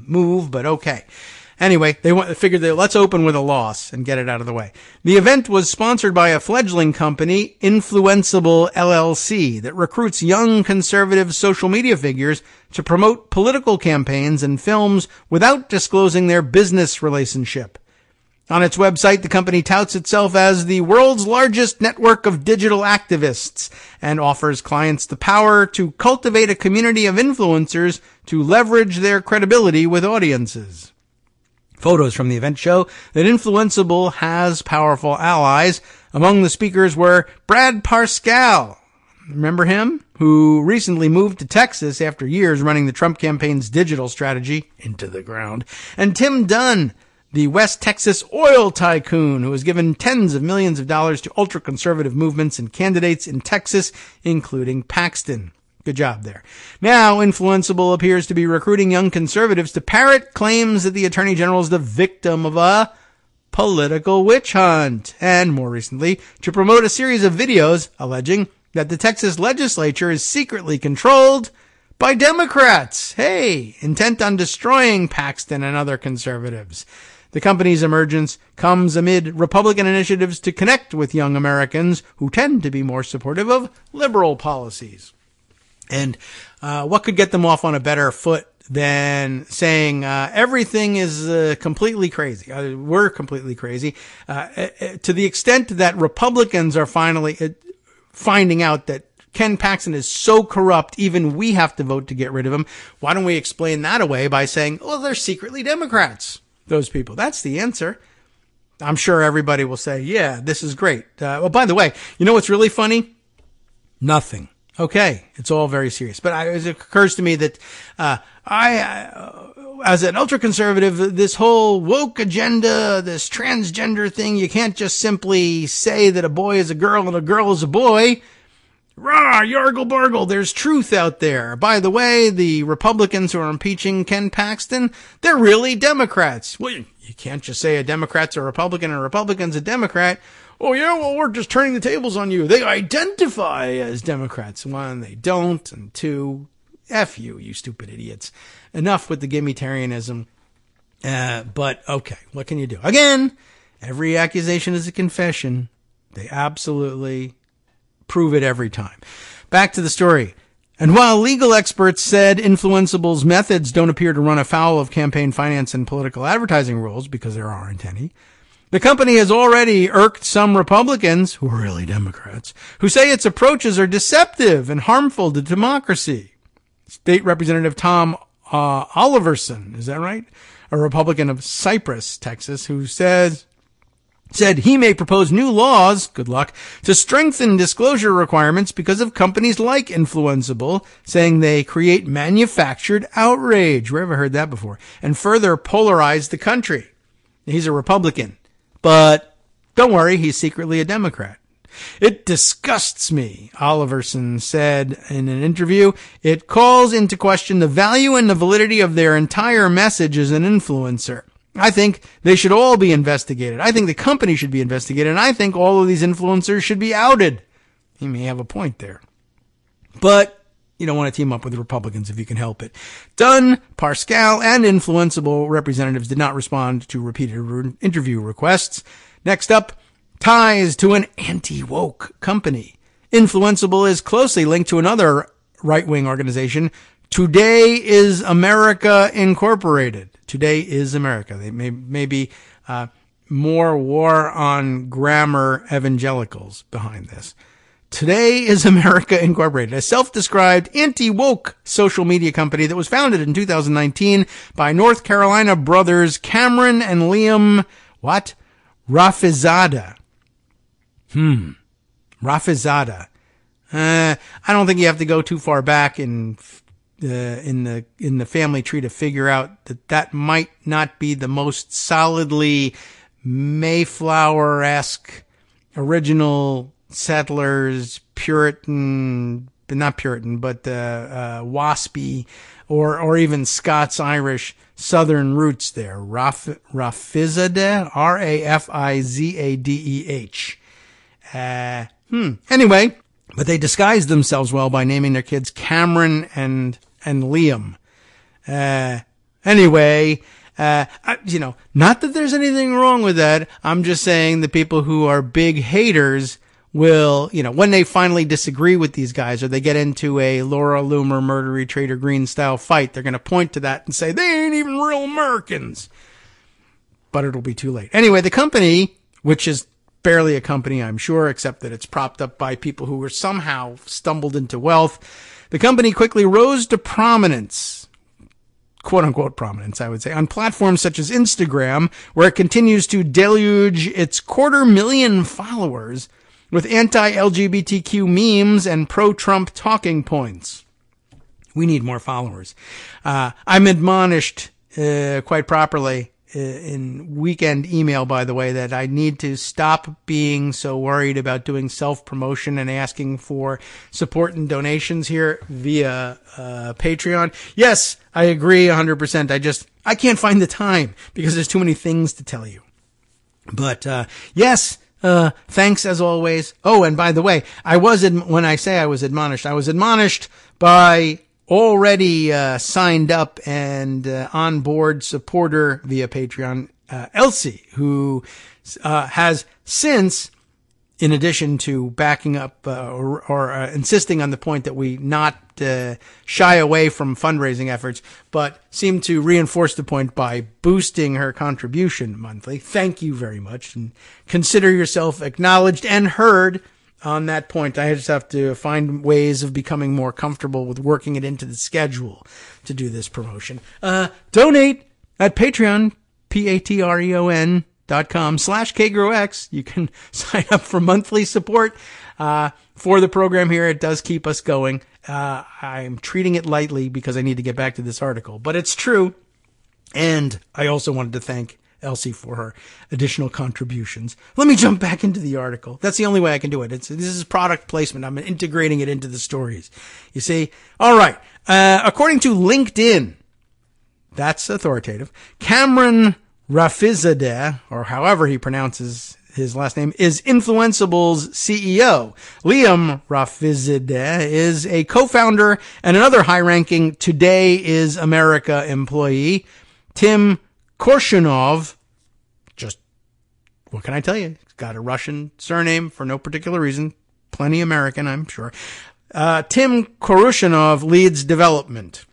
move, but okay. Anyway, they figured let's open with a loss and get it out of the way. The event was sponsored by a fledgling company, Influenceable LLC, that recruits young conservative social media figures to promote political campaigns and films without disclosing their business relationship. On its website, the company touts itself as the world's largest network of digital activists and offers clients the power to cultivate a community of influencers to leverage their credibility with audiences. Photos from the event show that Influenceable has powerful allies. Among the speakers were Brad Parscale, remember him? Who recently moved to Texas after years running the Trump campaign's digital strategy into the ground, and Tim Dunn, the West Texas oil tycoon who has given tens of millions of dollars to ultra-conservative movements and candidates in Texas, including Paxton. Good job there. Now, Influenceable appears to be recruiting young conservatives to parrot claims that the Attorney General is the victim of a political witch hunt, and more recently, to promote a series of videos alleging that the Texas legislature is secretly controlled by Democrats, intent on destroying Paxton and other conservatives. The company's emergence comes amid Republican initiatives to connect with young Americans who tend to be more supportive of liberal policies. And what could get them off on a better foot than saying everything is completely crazy? We're completely crazy. To the extent that Republicans are finally finding out that Ken Paxton is so corrupt, even we have to vote to get rid of him. Why don't we explain that away by saying, well, they're secretly Democrats, those people. That's the answer. I'm sure everybody will say, yeah, this is great. Well, by the way, you know what's really funny? Nothing. Okay. It's all very serious. But it occurs to me that, as an ultra-conservative, this whole woke agenda, this transgender thing, you can't just simply say that a boy is a girl and a girl is a boy. Rah, yargle bargle, there's truth out there. By the way, the Republicans who are impeaching Ken Paxton, they're really Democrats. Well, you can't just say a Democrat's a Republican and a Republican's a Democrat. Oh yeah, well, we're just turning the tables on you. They identify as Democrats. One, they don't. And two, F you stupid idiots. Enough with the gimmitarianism. But okay, what can you do? Again, every accusation is a confession. They absolutely prove it every time. Back to the story. And while legal experts said Influencible's methods don't appear to run afoul of campaign finance and political advertising rules, because there aren't any, the company has already irked some Republicans, who are really Democrats, who say its approaches are deceptive and harmful to democracy. State Representative Tom Oliverson, is that right? A Republican of Cypress, Texas, who said he may propose new laws, good luck, to strengthen disclosure requirements because of companies like Influenceable, saying they create manufactured outrage. Where have I heard that before? And further polarize the country. He's a Republican, but don't worry, he's secretly a Democrat. It disgusts me, Oliverson said in an interview. It calls into question the value and the validity of their entire message as an influencer. I think they should all be investigated. I think the company should be investigated. And I think all of these influencers should be outed. He may have a point there. But you don't want to team up with the Republicans if you can help it. Dunn, Pascal, and Influenceable representatives did not respond to repeated interview requests. Next up, ties to an anti-woke company. Influenceable is closely linked to another right-wing organization, Today is America Incorporated. Today is America. They may be more war on grammar evangelicals behind this. Today is America Incorporated, a self-described anti-woke social media company that was founded in 2019 by North Carolina brothers Cameron and Liam, Rafizada. Rafizada. I don't think you have to go too far back in the family tree to figure out that might not be the most solidly Mayflower-esque original settlers, Puritan, not Puritan, but waspy or even Scots-Irish Southern roots there. Rafizadeh, R-A-F-I-Z-A-D-E-H. Anyway, but they disguised themselves well by naming their kids Cameron and Liam. Anyway, not that there's anything wrong with that. I'm just saying the people who are big haters will, when they finally disagree with these guys or they get into a Laura Loomer, murdery Trader Greene style fight, they're going to point to that and say, they ain't even real Americans. But it'll be too late. Anyway, the company, which is barely a company, I'm sure, except that it's propped up by people who were somehow stumbled into wealth. The company quickly rose to prominence, quote unquote prominence, I would say, on platforms such as Instagram, where it continues to deluge its 250,000 followers with anti-LGBTQ memes and pro-Trump talking points. We need more followers. I'm admonished, quite properly, in weekend email, by the way, that I need to stop being so worried about doing self-promotion and asking for support and donations here via Patreon. Yes, I agree 100%. I can't find the time because there's too many things to tell you. But yes, thanks as always. Oh, and by the way, when I say I was admonished by already signed up and on board supporter via Patreon, Elsie, who has since, in addition to backing up or insisting on the point that we not shy away from fundraising efforts, but seem to reinforce the point by boosting her contribution monthly. Thank you very much, and consider yourself acknowledged and heard on that point. I just have to find ways of becoming more comfortable with working it into the schedule to do this promotion. Donate at Patreon, Patreon.com/KITM. patreon.com/KagroX. You can sign up for monthly support for the program here. It does keep us going. I'm treating it lightly because I need to get back to this article, but it's true. And I also wanted to thank Elsie for her additional contributions. Let me jump back into the article. That's the only way I can do it. This is product placement. I'm integrating it into the stories. You see? All right. According to LinkedIn, that's authoritative, Cameron Rafizadeh, or however he pronounces his last name, is Influencible's CEO. Liam Rafizadeh is a co-founder and another high-ranking Today is America employee. Tim Korshunov, just, what can I tell you? He's got a Russian surname for no particular reason. Plenty American, I'm sure. Tim Korshunov leads development.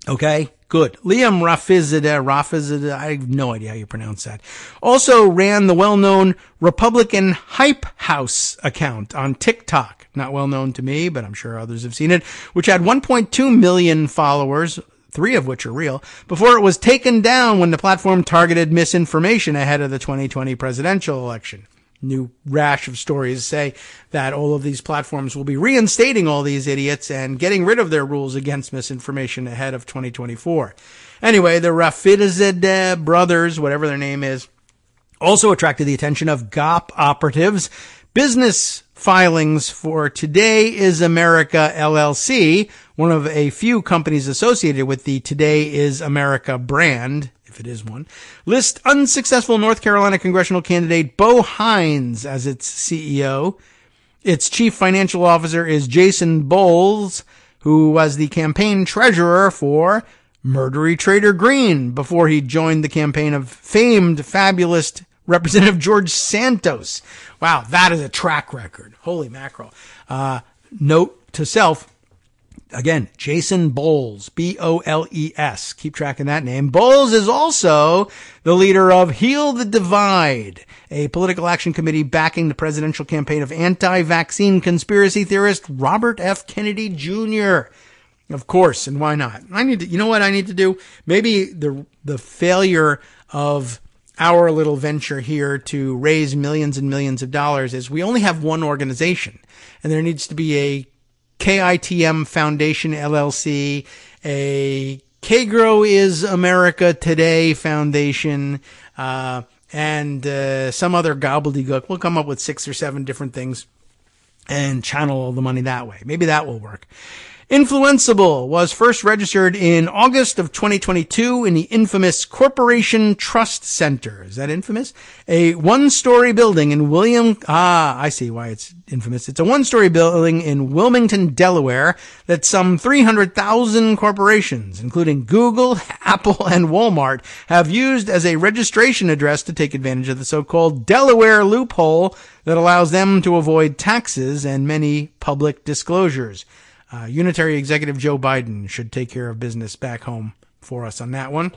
Okay, good. Liam Rafizadeh, I have no idea how you pronounce that, also ran the well-known Republican Hype House account on TikTok. Not well known to me, but I'm sure others have seen it, which had 1.2 million followers, 3 of which are real, before it was taken down when the platform targeted misinformation ahead of the 2020 presidential election. New rash of stories say that all of these platforms will be reinstating all these idiots and getting rid of their rules against misinformation ahead of 2024. Anyway, the Rafizadeh brothers, whatever their name is, also attracted the attention of GOP operatives. Business filings for Today is America LLC, one of a few companies associated with the Today is America brand, if it is one, list unsuccessful North Carolina congressional candidate Bo Hines as its CEO. Its chief financial officer is Jason Bowles, who was the campaign treasurer for murdery trader Greene before he joined the campaign of famed fabulist Representative George Santos. Wow, that is a track record. Holy mackerel. Note to self, again, Jason Bowles, Bowles. Keep track of that name. Bowles is also the leader of Heal the Divide, a political action committee backing the presidential campaign of anti-vaccine conspiracy theorist Robert F. Kennedy Jr. Of course, and why not? You know what I need to do? Maybe the failure of our little venture here to raise millions and millions of dollars is we only have one organization, and there needs to be a KITM Foundation LLC, a Kagro is America Today Foundation, and some other gobbledygook. We'll come up with 6 or 7 different things and channel all the money that way. Maybe that will work. Influenceable was first registered in August of 2022 in the infamous Corporation Trust Center. Is that infamous? A one-story building in I see why it's infamous. It's a one-story building in Wilmington, Delaware that some 300,000 corporations, including Google, Apple, and Walmart, have used as a registration address to take advantage of the so-called Delaware loophole that allows them to avoid taxes and many public disclosures. Unitary Executive Joe Biden should take care of business back home for us on that one.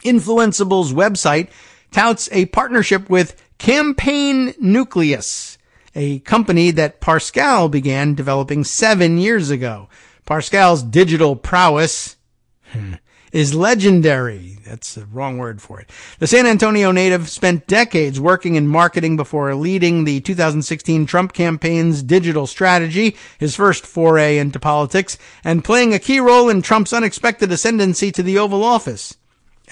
Influencible's website touts a partnership with Campaign Nucleus, a company that Pascal began developing 7 years ago. Pascal's digital prowess is legendary. That's the wrong word for it. The San Antonio native spent decades working in marketing before leading the 2016 Trump campaign's digital strategy, his first foray into politics, and playing a key role in Trump's unexpected ascendancy to the Oval Office.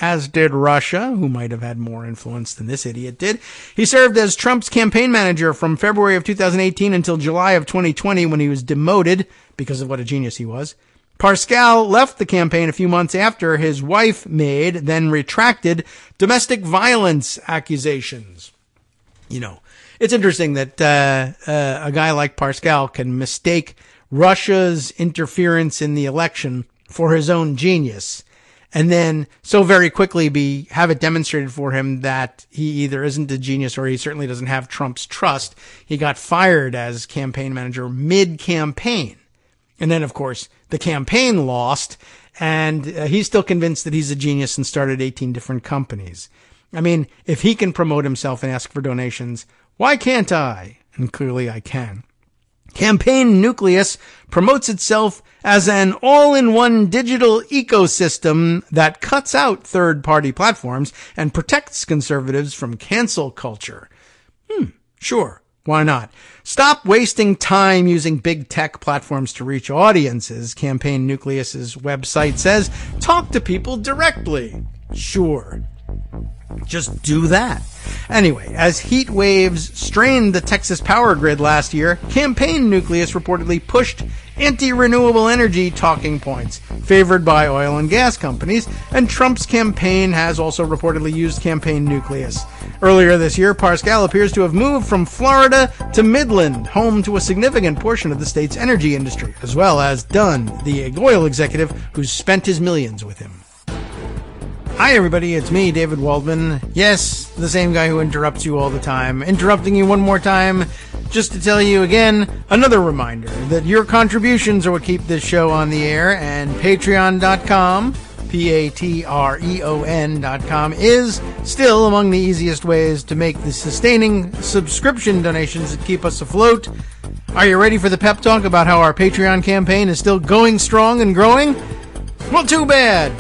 As did Russia, who might have had more influence than this idiot did. He served as Trump's campaign manager from February of 2018 until July of 2020 when he was demoted because of what a genius he was. Pascal left the campaign a few months after his wife made, then retracted, domestic violence accusations. You know, it's interesting that a guy like Pascal can mistake Russia's interference in the election for his own genius, and then so very quickly have it demonstrated for him that he either isn't a genius or he certainly doesn't have Trump's trust. He got fired as campaign manager mid-campaign. And then, of course, the campaign lost, and he's still convinced that he's a genius and started 18 different companies. I mean, if he can promote himself and ask for donations, why can't I? And clearly I can. Campaign Nucleus promotes itself as an all-in-one digital ecosystem that cuts out third-party platforms and protects conservatives from cancel culture. Sure. Why not? Stop wasting time using big tech platforms to reach audiences, Campaign Nucleus's website says. Talk to people directly. Sure. Just do that. Anyway, as heat waves strained the Texas power grid last year, Campaign Nucleus reportedly pushed anti-renewable energy talking points favored by oil and gas companies, and Trump's campaign has also reportedly used Campaign Nucleus. Earlier this year, Pascal appears to have moved from Florida to Midland, home to a significant portion of the state's energy industry, as well as Dunn, the oil executive who's spent his millions with him. Hi everybody, it's me, David Waldman. Yes, the same guy who interrupts you all the time. Interrupting you one more time, just to tell you again, another reminder that your contributions are what keep this show on the air, and patreon.com, Patreon.com, is still among the easiest ways to make the sustaining subscription donations that keep us afloat. Are you ready for the pep talk about how our Patreon campaign is still going strong and growing? Well, too bad.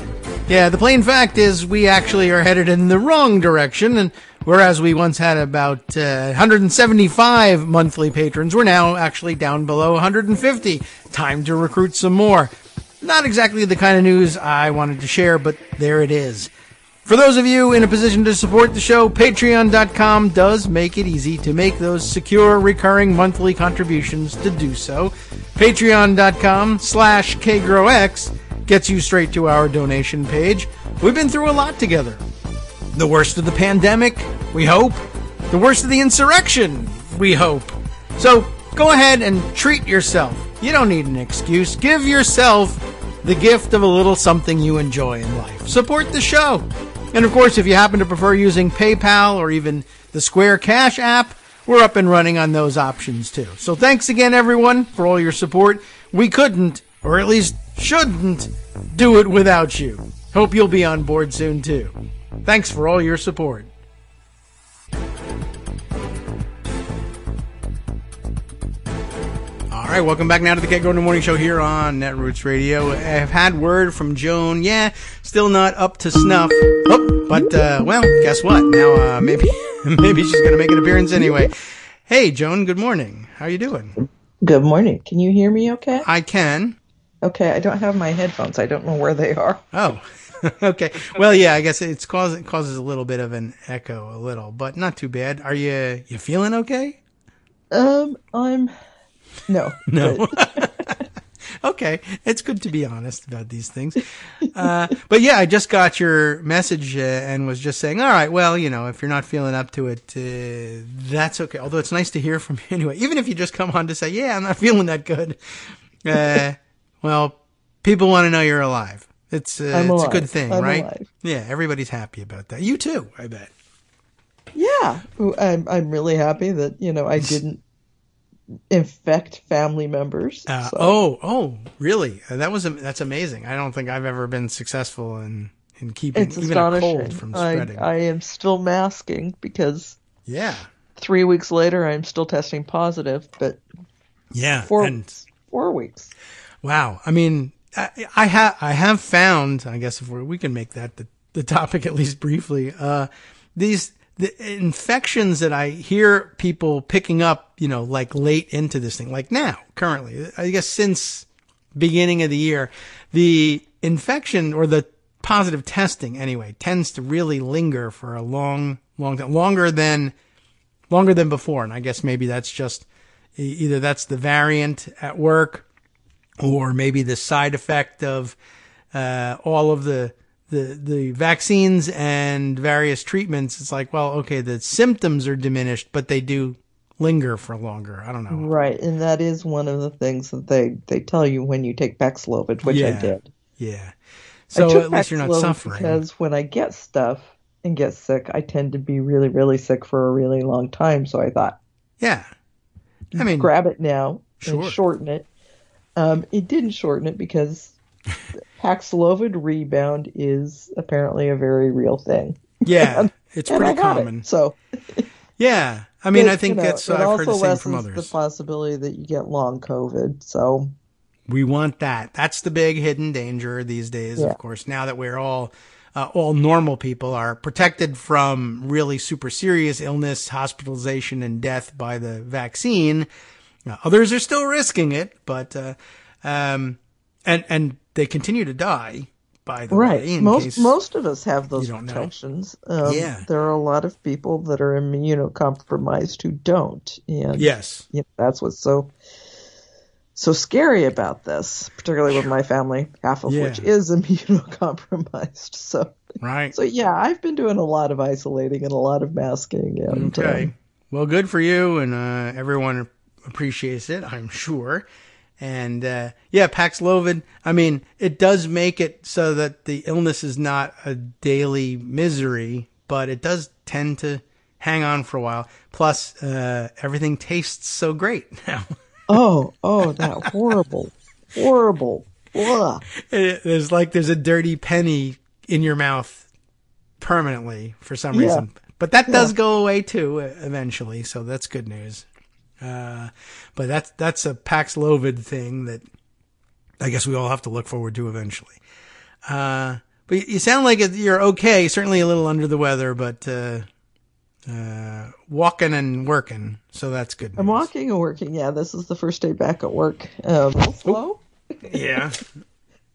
Yeah, the plain fact is we actually are headed in the wrong direction, and whereas we once had about 175 monthly patrons, we're now actually down below 150. Time to recruit some more. Not exactly the kind of news I wanted to share, but there it is. For those of you in a position to support the show, Patreon.com does make it easy to make those secure, recurring monthly contributions to do so. Patreon.com/KagroX gets you straight to our donation page. We've been through a lot together. The worst of the pandemic, we hope. The worst of the insurrection, we hope. So go ahead and treat yourself. You don't need an excuse. Give yourself the gift of a little something you enjoy in life. Support the show. And of course, if you happen to prefer using PayPal or even the Square Cash app, we're up and running on those options too. So thanks again, everyone, for all your support. We couldn't, or at least shouldn't, do it without you. Hope you'll be on board soon too. Thanks for all your support. All right, welcome back now to the Kagro in the Morning Show here on Netroots Radio. I've had word from Joan. Yeah, still not up to snuff. Oh, but well, guess what? Now maybe she's going to make an appearance anyway. Hey, Joan. Good morning. How are you doing? Good morning. Can you hear me? Okay. I can. Okay, I don't have my headphones. I don't know where they are. Oh, okay. Well, yeah, I guess it causes a little bit of an echo, a little, but not too bad. Are you feeling okay? I'm no. Okay, it's good to be honest about these things. But yeah, I just got your message and was just saying, all right, well, if you're not feeling up to it, that's okay. Although it's nice to hear from you anyway, even if you just come on to say, yeah, I'm not feeling that good. Well, people want to know you're alive. It's a good thing, right? Alive. Yeah, everybody's happy about that. You too, I bet. Yeah, I'm really happy that I didn't infect family members. So. Oh, really? That's amazing. I don't think I've ever been successful in keeping even a cold from spreading. I am still masking because 3 weeks later I'm still testing positive, but 4 weeks. Wow. I mean, I have found, I guess if we can make that the topic at least briefly, the infections that I hear people picking up, like late into this thing, like now, currently, I guess since beginning of the year, the infection or the positive testing anyway tends to really linger for a long time, longer than before. And I guess maybe that's just either that's the variant at work, or maybe the side effect of all of the vaccines and various treatments. It's like, well, okay, the symptoms are diminished, but they do linger for longer. I don't know. Right, and that is one of the things that they tell you when you take Paxlovid, which I did. Yeah. So at least you're not suffering. Because when I get stuff and get sick, I tend to be really, really sick for a really long time. So I thought, I mean, grab it now and shorten it. It didn't shorten it because Paxlovid rebound is apparently a very real thing. Yeah, it's pretty common. So, yeah, I mean, I think that's, I've heard the same from others. The possibility that you get long COVID, so. We want that. That's the big hidden danger these days, of course, now that we're all normal people are protected from really super serious illness, hospitalization, and death by the vaccine. Others are still risking it, but, and they continue to die. By the way, most of us have those protections. There are a lot of people that are immunocompromised who don't, and that's what's so scary about this, particularly with my family, half of which is immunocompromised. So I've been doing a lot of isolating and a lot of masking. And, well, good for you, and everyone appreciates it, I'm sure. And, Paxlovid, I mean, it does make it so that the illness is not a daily misery, but it does tend to hang on for a while. Plus, everything tastes so great now. Oh, that horrible. Ugh. There's a dirty penny in your mouth permanently for some reason. But that does go away too, eventually. So that's good news. But that's a Paxlovid thing that I guess we all have to look forward to eventually. But you sound like you're okay, certainly a little under the weather, but walking and working, so that's good news. I'm walking and working, this is the first day back at work. A little slow. Yeah.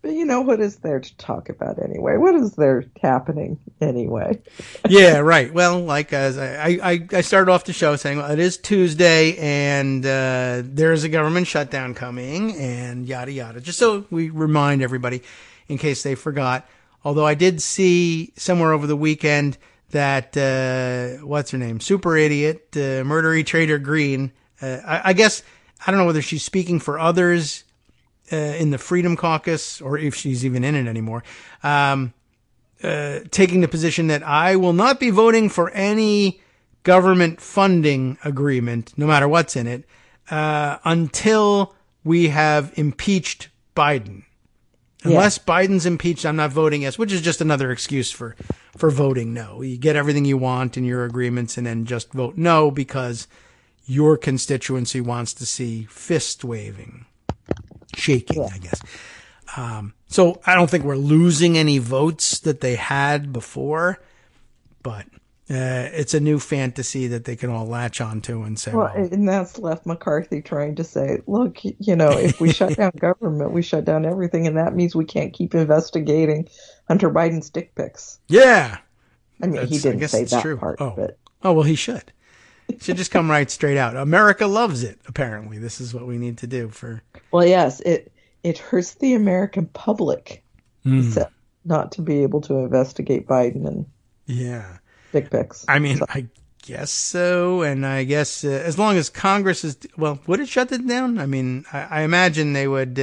But what is there to talk about anyway? What is there happening anyway? Yeah, right. Well, like as I started off the show saying, well, it is Tuesday and there is a government shutdown coming and yada yada. Just so we remind everybody in case they forgot. Although I did see somewhere over the weekend that what's her name? Super idiot, murdery trader Greene. I guess I don't know whether she's speaking for others in the Freedom Caucus, or if she's even in it anymore, taking the position that I will not be voting for any government funding agreement, no matter what's in it, until we have impeached Biden. Unless Biden's impeached, I'm not voting yes, which is just another excuse for voting no. You get everything you want in your agreements and then just vote no because your constituency wants to see fist waving. Shaking, I guess. So I don't think we're losing any votes that they had before, but it's a new fantasy that they can all latch onto and say, well, and that's left McCarthy trying to say, look, if we shut down government, we shut down everything, and that means we can't keep investigating Hunter Biden's dick pics. Yeah. I mean, he didn't say that part, but. Oh, well, he should. Should just come right straight out. America loves it, apparently. This is what we need to do for... Well, yes, it hurts the American public not to be able to investigate Biden and dick pics. I mean, I guess so, and I guess as long as Congress is... Well, would it shut it down? I mean, I imagine they would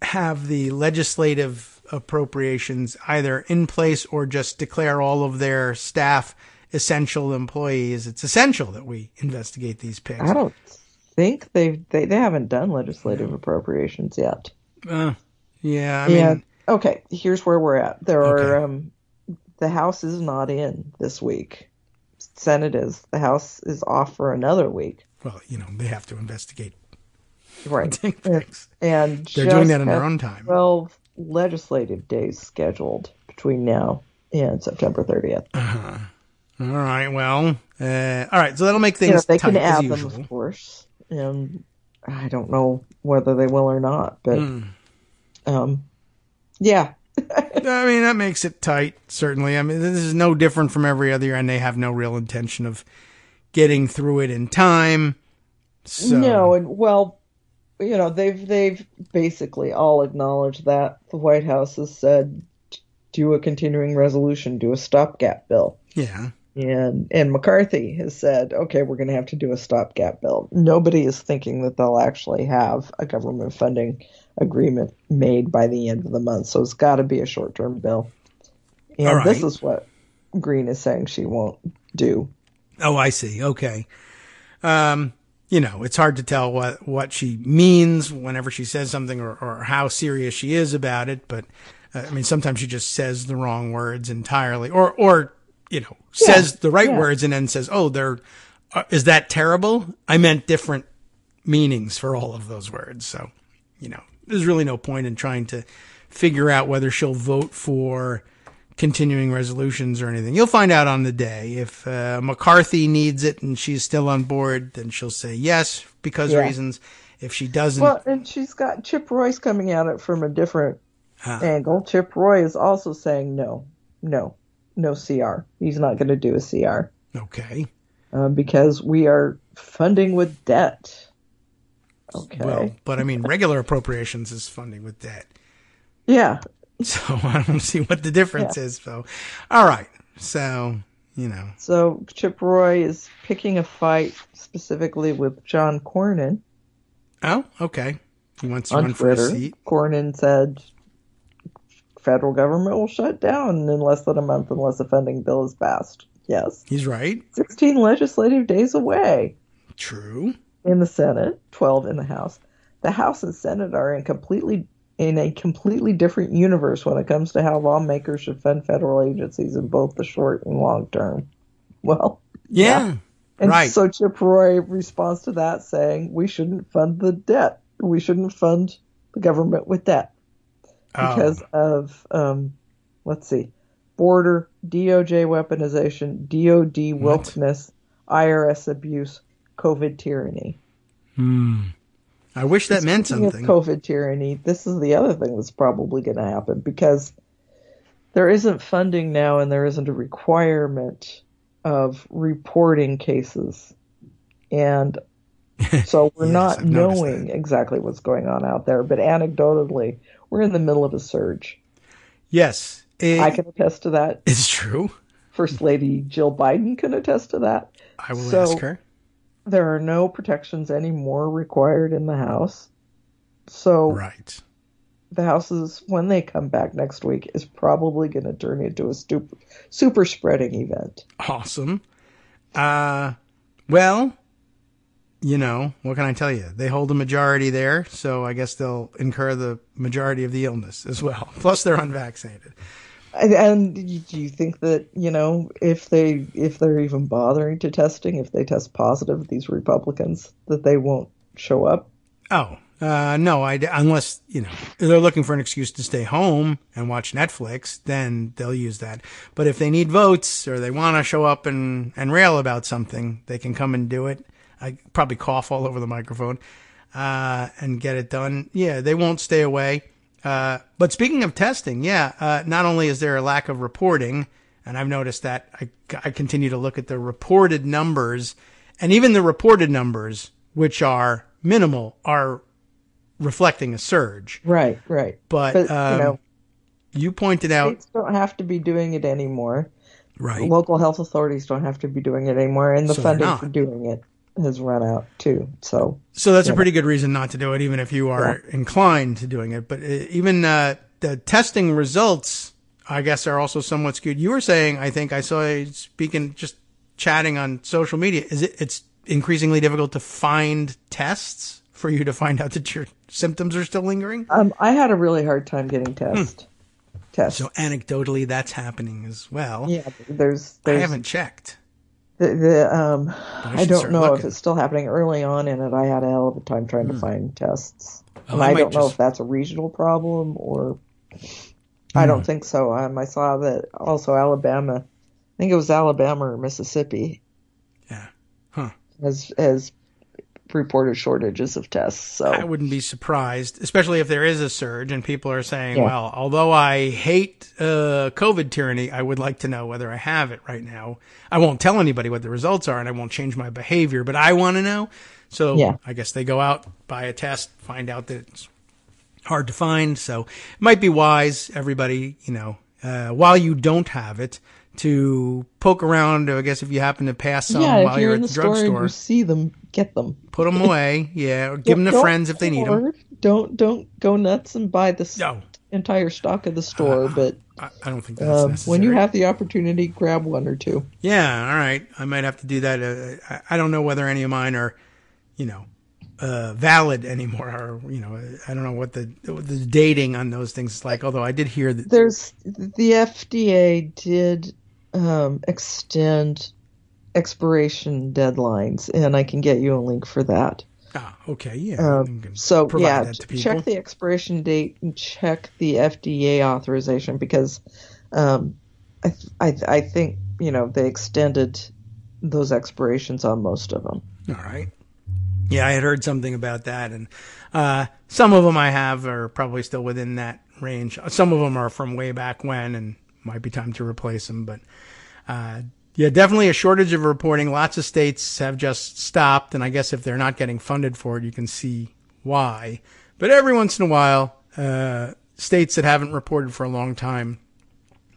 have the legislative appropriations either in place or just declare all of their staff essential employees. It's essential that we investigate these pigs. I don't think they haven't done legislative appropriations yet. I mean, okay, here's where we're at. There are the House is not in this week. Senate is. The House is off for another week. Well, they have to investigate. Right. And they're doing that in their own time. 12 legislative days scheduled between now and September 30th. All right. Well, all right. So that'll make things they tight, can add as usual. them, of course. And I don't know whether they will or not, but yeah. I mean, that makes it tight, certainly. I mean, this is no different from every other year, and they have no real intention of getting through it in time. So. No, and well, they've basically all acknowledged that. The White House has said, do a continuing resolution, do a stopgap bill. Yeah. And McCarthy has said, okay, we're going to have to do a stopgap bill. Nobody is thinking that they'll actually have a government funding agreement made by the end of the month. So it's got to be a short-term bill. And this is what Greene is saying she won't do. Oh, I see. Okay. It's hard to tell what she means whenever she says something or how serious she is about it. But I mean, sometimes she just says the wrong words entirely or says the right words and then says, oh, is that terrible? I meant different meanings for all of those words. So, there's really no point in trying to figure out whether she'll vote for continuing resolutions or anything. You'll find out on the day. If McCarthy needs it and she's still on board, then she'll say yes because reasons. If she doesn't... Well, and she's got Chip Roy's coming at it from a different angle. Chip Roy is also saying no CR. He's not going to do a CR. Okay. Because we are funding with debt. Okay. Well, but I mean, regular appropriations is funding with debt. Yeah. So I don't see what the difference is. So, all right. So, So Chip Roy is picking a fight specifically with John Cornyn. Oh, okay. He wants to run for a seat. Cornyn said federal government will shut down in less than a month unless a funding bill is passed. Yes. He's right. 16 legislative days away. True. In the Senate, 12 in the House. The House and Senate are in a completely different universe when it comes to how lawmakers should fund federal agencies in both the short and long term. Well, yeah. And right. So Chip Roy responds to that saying, we shouldn't fund the debt. We shouldn't fund the government with debt. Because of, border, DOJ weaponization, DOD wokeness, IRS abuse, COVID tyranny. I wish that meant something. COVID tyranny, this is the other thing that's probably going to happen because there isn't funding now and there isn't a requirement of reporting cases. And so we're not knowing exactly what's going on out there, but anecdotally, we're in the middle of a surge. Yes. I can attest to that. It's true. First Lady Jill Biden can attest to that. I will ask her. There are no protections anymore required in the House. So right. The House is, when they come back next week, is probably going to turn into a super spreading event. Awesome. Well, what can I tell you? They hold a majority there, so I guess they'll incur the majority of the illness as well. Plus, they're unvaccinated. And do you think that, if they're even bothering to testing, if they test positive, these Republicans, that they won't show up? Oh, no, unless, they're looking for an excuse to stay home and watch Netflix, then they'll use that. But if they need votes or they want to show up and rail about something, they can come and do it. I probably cough all over the microphone, and get it done. Yeah, they won't stay away. But speaking of testing, not only is there a lack of reporting, and I've noticed that I continue to look at the reported numbers, and even the reported numbers, which are minimal, are reflecting a surge. Right. But you pointed out states don't have to be doing it anymore. Right. Local health authorities don't have to be doing it anymore, and the funding for doing it has run out too. So that's a pretty good reason not to do it, even if you are inclined to doing it. But even the testing results, I guess, are also somewhat skewed. You were saying, I think I saw you just chatting on social media. It's increasingly difficult to find tests for you to find out that your symptoms are still lingering? I had a really hard time getting tests. So anecdotally, that's happening as well. Yeah, there's I haven't checked. I don't know if it's still happening. Early on in it, I had a hell of a time trying to find tests. And I don't know if that's a regional problem or... I don't think so. I saw that also Alabama, I think it was Alabama or Mississippi, has reported shortages of tests. So I wouldn't be surprised, especially if there is a surge and people are saying, well, although I hate COVID tyranny, I would like to know whether I have it right now. I won't tell anybody what the results are and I won't change my behavior, but I want to know. So I guess they go out, buy a test, find out that it's hard to find. So it might be wise, everybody, while you don't have it, to poke around. I guess if you happen to pass some while you're at the drugstore, and you see them, get them. Put them away, or give them to friends if they need them. Don't go nuts and buy the entire stock of the store, but I don't think that's necessary. When you have the opportunity, grab one or two. Yeah, all right. I might have to do that. I don't know whether any of mine are, valid anymore, or I don't know what the dating on those things is like. Although I did hear that the FDA did extend expiration deadlines, and I can get you a link for that. Okay, yeah. So yeah, check the expiration date and check the FDA authorization, because I think they extended those expirations on most of them. All right. Yeah, I had heard something about that, and some of them I have are probably still within that range. Some of them are from way back when, and might be time to replace them. But yeah, definitely a shortage of reporting. Lots of states have just stopped, and I guess if they're not getting funded for it, you can see why. But every once in a while, states that haven't reported for a long time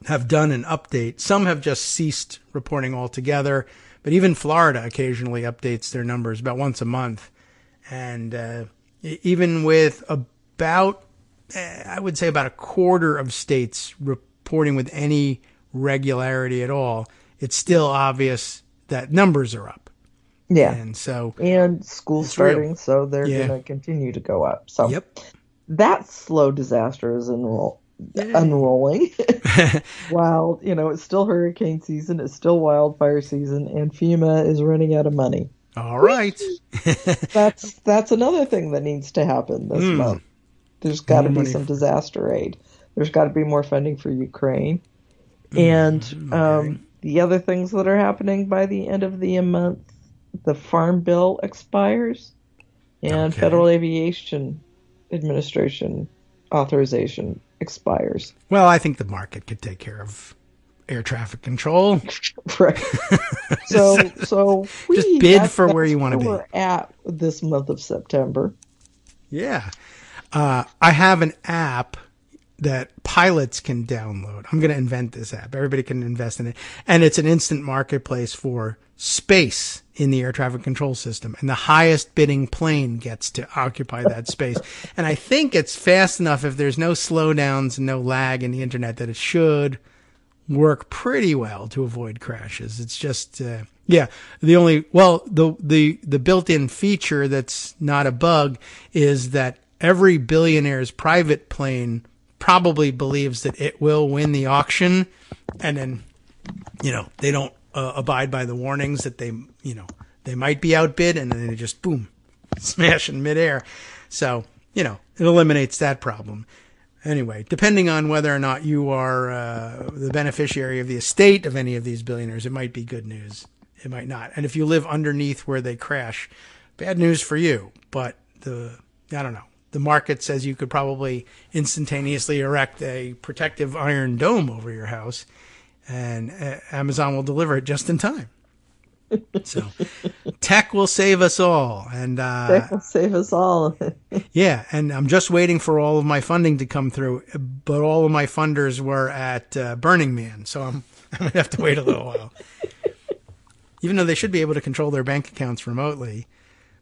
have done an update. Some have just ceased reporting altogether, but even Florida occasionally updates their numbers about once a month. And even with about, I would say about a quarter of states reporting with any regularity at all, it's still obvious that numbers are up. Yeah. And so, and school's starting, real. So they're going to continue to go up. So that slow disaster is unrolling. While, it's still hurricane season, it's still wildfire season, and FEMA is running out of money. All right. That's another thing that needs to happen this month. There's got to be some disaster aid. There's got to be more funding for Ukraine. And the other things that are happening by the end of the month, the Farm Bill expires, and Federal Aviation Administration authorization expires. Well, I think the market could take care of air traffic control. Right. So just bid for where you want to be. We're at this month of September. Yeah. I have an app that pilots can download. I'm going to invent this app. Everybody can invest in it. And it's an instant marketplace for space in the air traffic control system. And the highest bidding plane gets to occupy that space. And I think it's fast enough, if there's no slowdowns and no lag in the internet, that it should work pretty well to avoid crashes. It's just, the built-in feature that's not a bug is that every billionaire's private plane probably believes that it will win the auction, and then, they don't abide by the warnings that they might be outbid, and then they just boom, smash in midair. So, it eliminates that problem. Anyway, depending on whether or not you are the beneficiary of the estate of any of these billionaires, it might be good news. It might not. And if you live underneath where they crash, bad news for you. But I don't know. The market says you could probably instantaneously erect a protective iron dome over your house, and Amazon will deliver it just in time. So tech will save us all. And tech will save us all. Yeah, and I'm just waiting for all of my funding to come through, but all of my funders were at Burning Man, so I'm going to have to wait a little while. Even though they should be able to control their bank accounts remotely.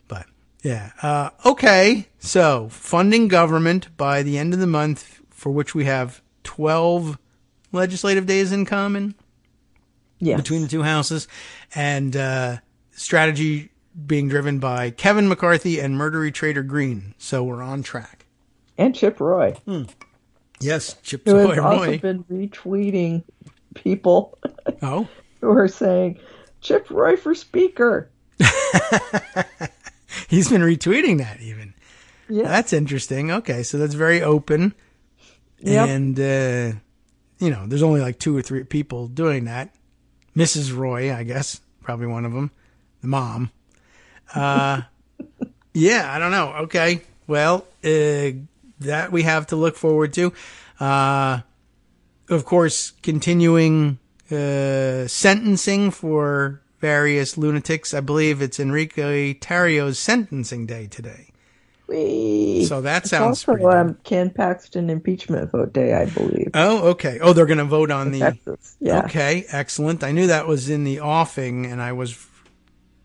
But yeah. Okay. So funding government by the end of the month, for which we have 12 legislative days in common. Yes. Between the two houses, and strategy being driven by Kevin McCarthy and murdery trader Greene. So we're on track. And Chip Roy. Yes, Chip Roy. Who has also been retweeting people who are saying, Chip Roy for speaker. He's been retweeting that even. Yeah. That's interesting. Okay, so that's very open. Yep. And, there's only like 2 or 3 people doing that. Mrs. Roy, I guess, probably one of them. The mom. Yeah, I don't know. Okay. Well, that we have to look forward to. Of course, continuing sentencing for various lunatics. I believe it's Enrique Tarrio's sentencing day today. So that sounds pretty good. Ken Paxton impeachment vote day, I believe. Oh, okay. Oh, they're going to vote on the... Texas. Yeah. Okay, excellent. I knew that was in the offing, and I was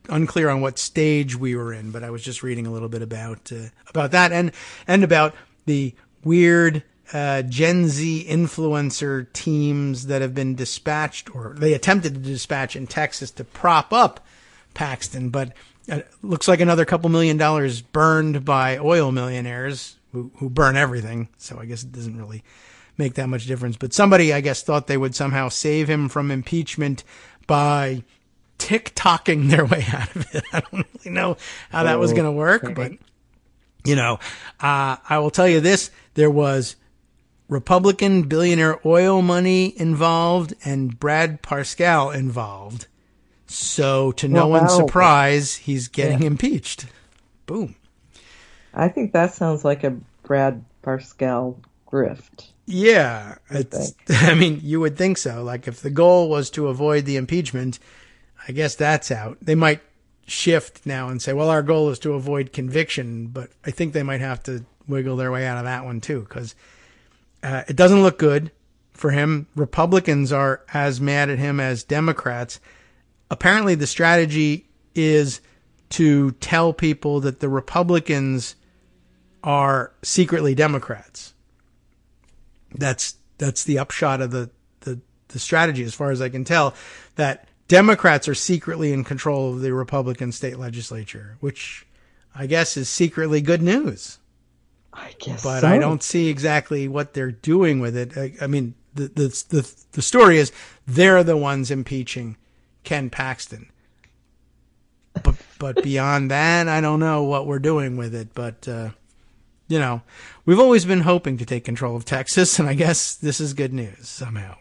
unclear on what stage we were in, but I was just reading a little bit about that and about the weird Gen Z influencer teams that have been dispatched, or they attempted to dispatch in Texas to prop up Paxton, but looks like another couple $1 million burned by oil millionaires who burn everything. So I guess it doesn't really make that much difference. But somebody, I guess, thought they would somehow save him from impeachment by TikToking their way out of it. I don't really know how that was going to work, but, I will tell you this. There was Republican billionaire oil money involved and Brad Parscale involved. So to no one's surprise, he's getting impeached. Boom. I think that sounds like a Brad Parscale grift. Yeah. I mean, you would think so. Like if the goal was to avoid the impeachment, I guess that's out. They might shift now and say, well, our goal is to avoid conviction, but I think they might have to wiggle their way out of that one too, because it doesn't look good for him. Republicans are as mad at him as Democrats. Apparently the strategy is to tell people that the Republicans are secretly Democrats. That's the upshot of the strategy, as far as I can tell, that Democrats are secretly in control of the Republican state legislature, which I guess is secretly good news. I guess but so. I don't see exactly what they're doing with it. I mean, the story is they're the ones impeaching Ken Paxton. But beyond that, I don't know what we're doing with it. But, we've always been hoping to take control of Texas, and I guess this is good news somehow.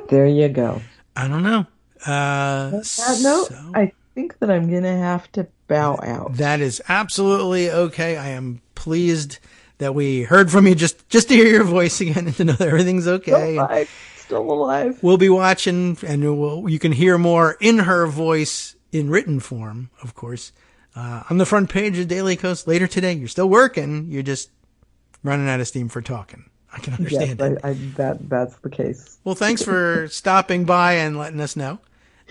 There you go. I don't know. I think that I'm going to have to bow out. That is absolutely okay. I am pleased that we heard from you just to hear your voice again and to know that everything's okay. Still alive. We'll be watching, and you can hear more in her voice in written form, of course, on the front page of Daily Kos later today. You're still working. You're just running out of steam for talking. I can understand it. That's the case. Well, thanks for stopping by and letting us know.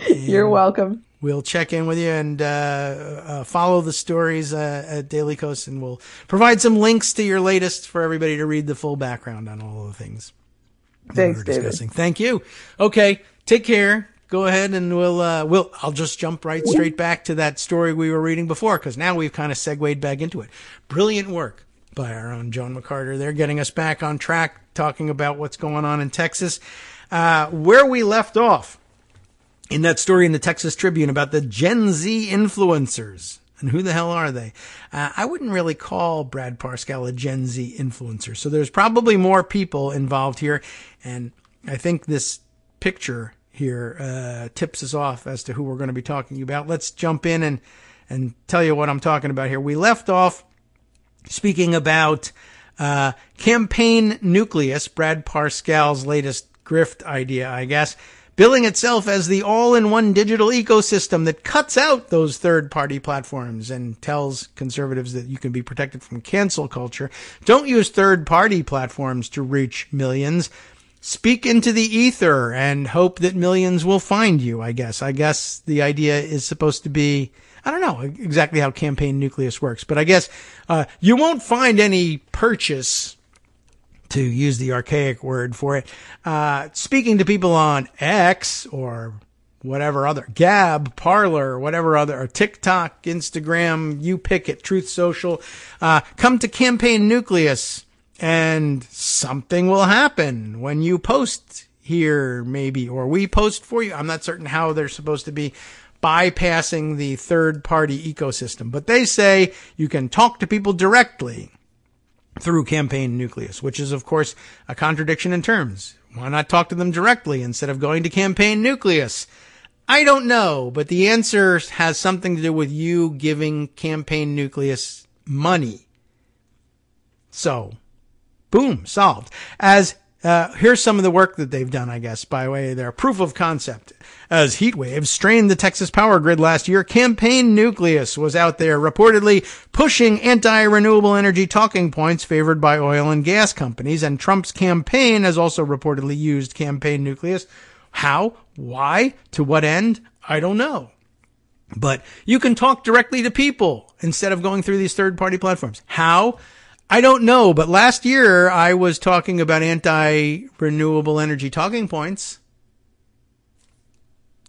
You're welcome. We'll check in with you and follow the stories at Daily Kos, and we'll provide some links to your latest for everybody to read the full background on all of the things Thanks, we're discussing. David. Thank you. Okay, take care. Go ahead, and I'll just jump right straight back to that story we were reading before, because now we've kind of segued back into it. Brilliant work by our own Joan McCarter. They're getting us back on track, talking about what's going on in Texas. Where we left off in that story in the Texas Tribune about the Gen Z influencers. And who the hell are they? I wouldn't really call Brad Parscale a Gen Z influencer. So there's probably more people involved here. And I think this picture here tips us off as to who we're going to be talking about. Let's jump in and tell you what I'm talking about here. We left off speaking about campaign nucleus, Brad Parscale's latest grift idea, I guess, billing itself as the all-in-one digital ecosystem that cuts out those third-party platforms and tells conservatives that you can be protected from cancel culture. Don't use third-party platforms to reach millions. Speak into the ether and hope that millions will find you, I guess. I guess the idea is supposed to be, I don't know exactly how campaign nucleus works, but I guess you won't find any purchase, to use the archaic word for it, speaking to people on X or whatever other, Gab, Parler, whatever other, or TikTok, Instagram, you pick it, Truth Social. Come to Campaign Nucleus and something will happen when you post here, maybe, or we post for you. I'm not certain how they're supposed to be bypassing the third-party ecosystem, but they say you can talk to people directly through Campaign Nucleus, which is, of course, a contradiction in terms. Why not talk to them directly instead of going to Campaign Nucleus? I don't know, but the answer has something to do with you giving Campaign Nucleus money. So, boom, solved. Here's some of the work that they've done, I guess, by way of their proof of concept. As heat waves strained the Texas power grid last year, Campaign Nucleus was out there reportedly pushing anti-renewable energy talking points favored by oil and gas companies, and Trump's campaign has also reportedly used Campaign Nucleus. How? Why? To what end? I don't know. But you can talk directly to people instead of going through these third-party platforms. How? I don't know, but last year I was talking about anti-renewable energy talking points.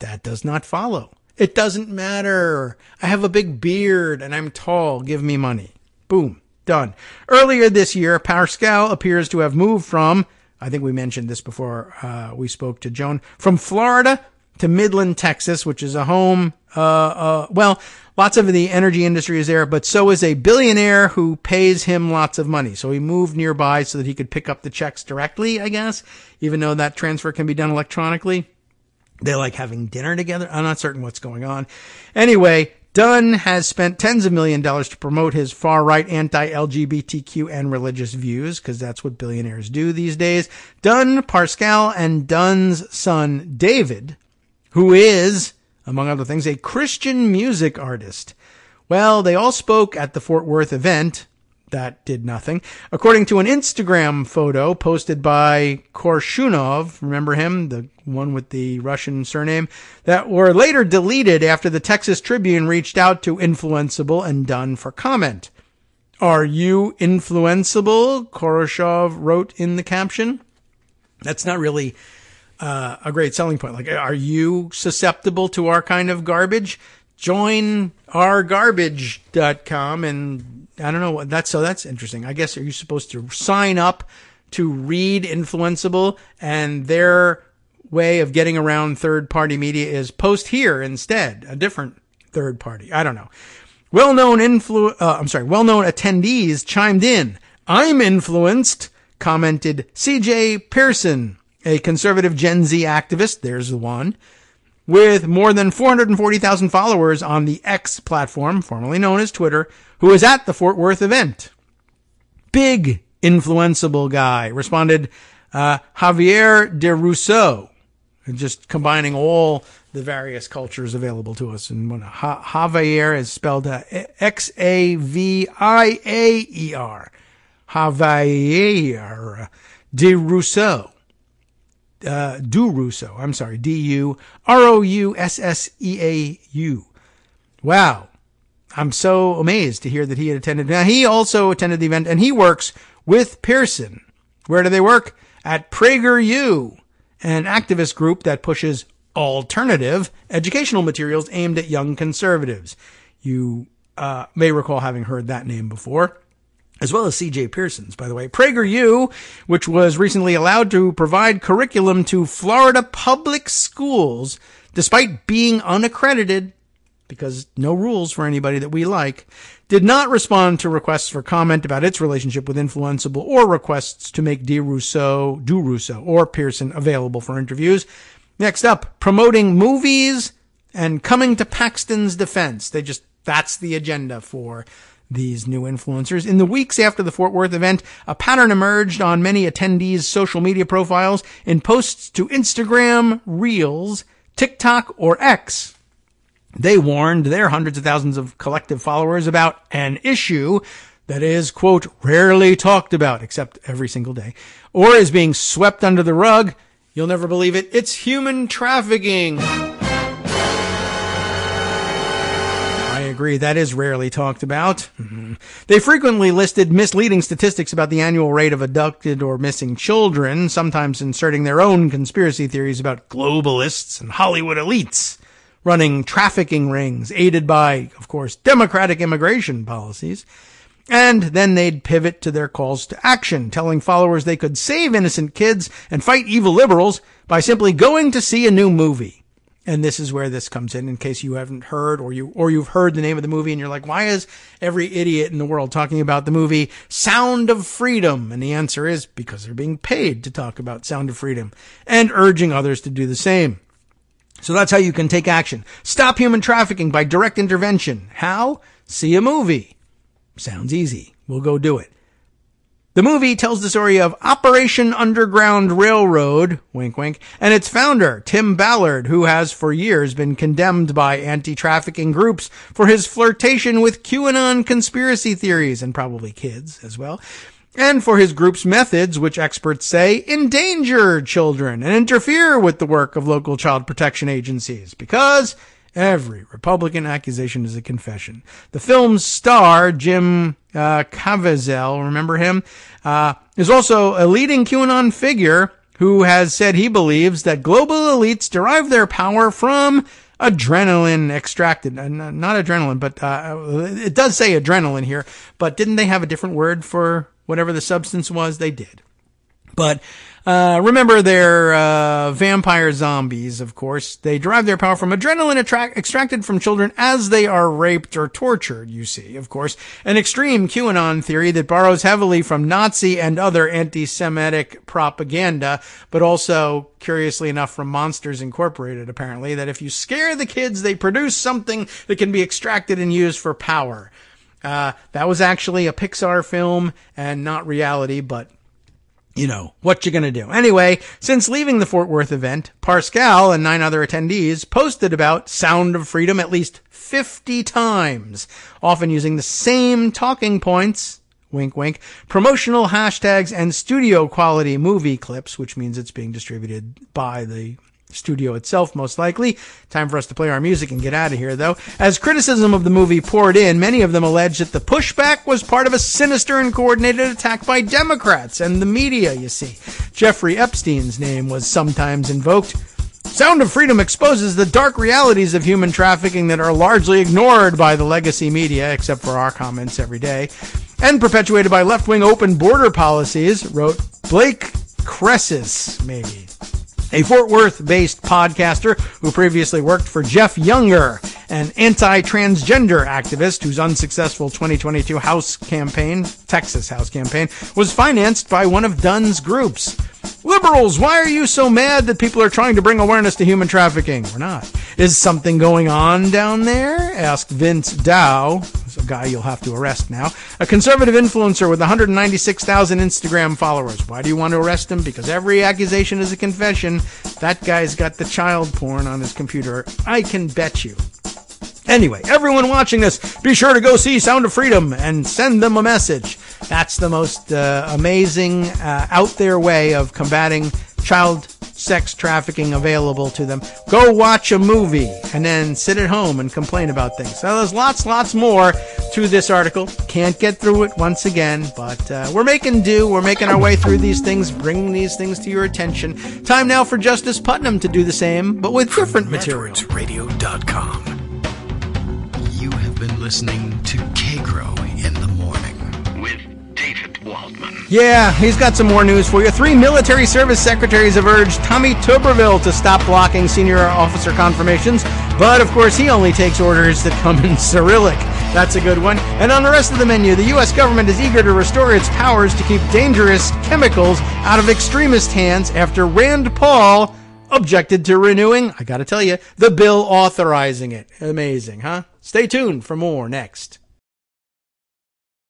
That does not follow. It doesn't matter. I have a big beard and I'm tall. Give me money. Boom. Done. Earlier this year, Parscale appears to have moved from I think we mentioned this before we spoke to Joan. From Florida to Midland, Texas, which is a home, well, lots of the energy industry is there, but so is a billionaire who pays him lots of money. So he moved nearby so that he could pick up the checks directly, I guess, even though that transfer can be done electronically. They like having dinner together. I'm not certain what's going on. Anyway, Dunn has spent tens of millions of dollars to promote his far-right anti-LGBTQ and religious views, because that's what billionaires do these days. Dunn, Pascal, and Dunn's son, David, who is, among other things, a Christian music artist. Well, they all spoke at the Fort Worth event. That did nothing. According to an Instagram photo posted by Korshunov, remember him, the one with the Russian surname, that were later deleted after the Texas Tribune reached out to Influenceable and Dunn for comment. Are you influenceable? Korshunov wrote in the caption. That's not really a great selling point. Like, are you susceptible to our kind of garbage? Join ourgarbage.com and I don't know what that's interesting. I guess, are you supposed to sign up to read Influenceable, and their way of getting around third-party media is post here instead, a different third party. I don't know. Well-known attendees chimed in. I'm influenced, commented CJ Pearson, a conservative Gen Z activist. There's the one. With more than 440,000 followers on the X platform, formerly known as Twitter, who was at the Fort Worth event. Big influenceable guy, responded Javier de Rousseau, just combining all the various cultures available to us. And Javier is spelled Xavier. Javier de Rousseau. Durousseau. Wow. I'm so amazed to hear that he had attended. Now, he also attended the event, and he works with Pearson. Where do they work? At PragerU, an activist group that pushes alternative educational materials aimed at young conservatives. You may recall having heard that name before, as well as C.J. Pearson's, by the way. PragerU, which was recently allowed to provide curriculum to Florida public schools, despite being unaccredited, because no rules for anybody that we like, did not respond to requests for comment about its relationship with Influenceable or requests to make Durousseau or Pearson available for interviews. Next up, promoting movies and coming to Paxton's defense. That's the agenda for these new influencers. In the weeks after the Fort Worth event, a pattern emerged on many attendees' social media profiles in posts to Instagram, Reels, TikTok, or X. They warned their hundreds of thousands of collective followers about an issue that is, quote, rarely talked about, except every single day, or is being swept under the rug. You'll never believe it. It's human trafficking. I agree. That is rarely talked about. Mm-hmm. They frequently listed misleading statistics about the annual rate of abducted or missing children, sometimes inserting their own conspiracy theories about globalists and Hollywood elites running trafficking rings, aided by, of course, democratic immigration policies. And then they'd pivot to their calls to action, telling followers they could save innocent kids and fight evil liberals by simply going to see a new movie. And this is where this comes in case you haven't heard, or you've heard the name of the movie and you're like, why is every idiot in the world talking about the movie Sound of Freedom? And the answer is because they're being paid to talk about Sound of Freedom and urging others to do the same. So that's how you can take action. Stop human trafficking by direct intervention. How? See a movie. Sounds easy. We'll go do it. The movie tells the story of Operation Underground Railroad, wink wink, and its founder, Tim Ballard, who has for years been condemned by anti-trafficking groups for his flirtation with QAnon conspiracy theories, and probably kids as well, and for his group's methods, which experts say endanger children and interfere with the work of local child protection agencies, because every Republican accusation is a confession. The film's star, Jim Caviezel, remember him, is also a leading QAnon figure who has said he believes that global elites derive their power from adrenaline extracted. Not adrenaline, but it does say adrenaline here, but didn't they have a different word for whatever the substance was? They did. But remember, they're vampire zombies, of course. They derive their power from adrenaline extracted from children as they are raped or tortured, you see, of course. An extreme QAnon theory that borrows heavily from Nazi and other anti-Semitic propaganda, but also, curiously enough, from Monsters Incorporated, apparently, that if you scare the kids, they produce something that can be extracted and used for power. That was actually a Pixar film and not reality, but you know, what you gonna do? Anyway, since leaving the Fort Worth event, Pascal and 9 other attendees posted about Sound of Freedom at least 50 times, often using the same talking points, wink wink, promotional hashtags, and studio quality movie clips, which means it's being distributed by the studio itself, most likely. Time for us to play our music and get out of here, though. As criticism of the movie poured in, many of them alleged that the pushback was part of a sinister and coordinated attack by Democrats and the media, you see. Jeffrey Epstein's name was sometimes invoked. Sound of Freedom exposes the dark realities of human trafficking that are largely ignored by the legacy media, except for our comments every day, and perpetuated by left-wing open border policies, wrote Blake Cressis, maybe. A Fort Worth-based podcaster who previously worked for Jeff Younger, an anti-transgender activist whose unsuccessful 2022 Texas House campaign, was financed by one of Dunn's groups. Liberals, why are you so mad that people are trying to bring awareness to human trafficking? We're not. Is something going on down there? Asked Vince Dow, a guy you'll have to arrest now, a conservative influencer with 196,000 Instagram followers. Why do you want to arrest him? Because every accusation is a confession. That guy's got the child porn on his computer. I can bet you. Anyway, everyone watching this, be sure to go see Sound of Freedom and send them a message. That's the most amazing, out there way of combating child sex trafficking available to them. Go watch a movie and then sit at home and complain about things. So there's lots more to this article. Can't get through it once again, but we're making do. We're making our way through these things, bringing these things to your attention. Time now for Justice Putnam to do the same, but with different material. NetworksRadio.com. You have been listening to Kagro in the Morning with David Waldman. Yeah, he's got some more news for you. 3 military service secretaries have urged Tommy Tuberville to stop blocking senior officer confirmations, but of course he only takes orders that come in Cyrillic. That's a good one. And on the rest of the menu, the U.S. government is eager to restore its powers to keep dangerous chemicals out of extremist hands after Rand Paul objected to renewing, I gotta tell you, the bill authorizing it. Amazing, huh? Stay tuned for more next.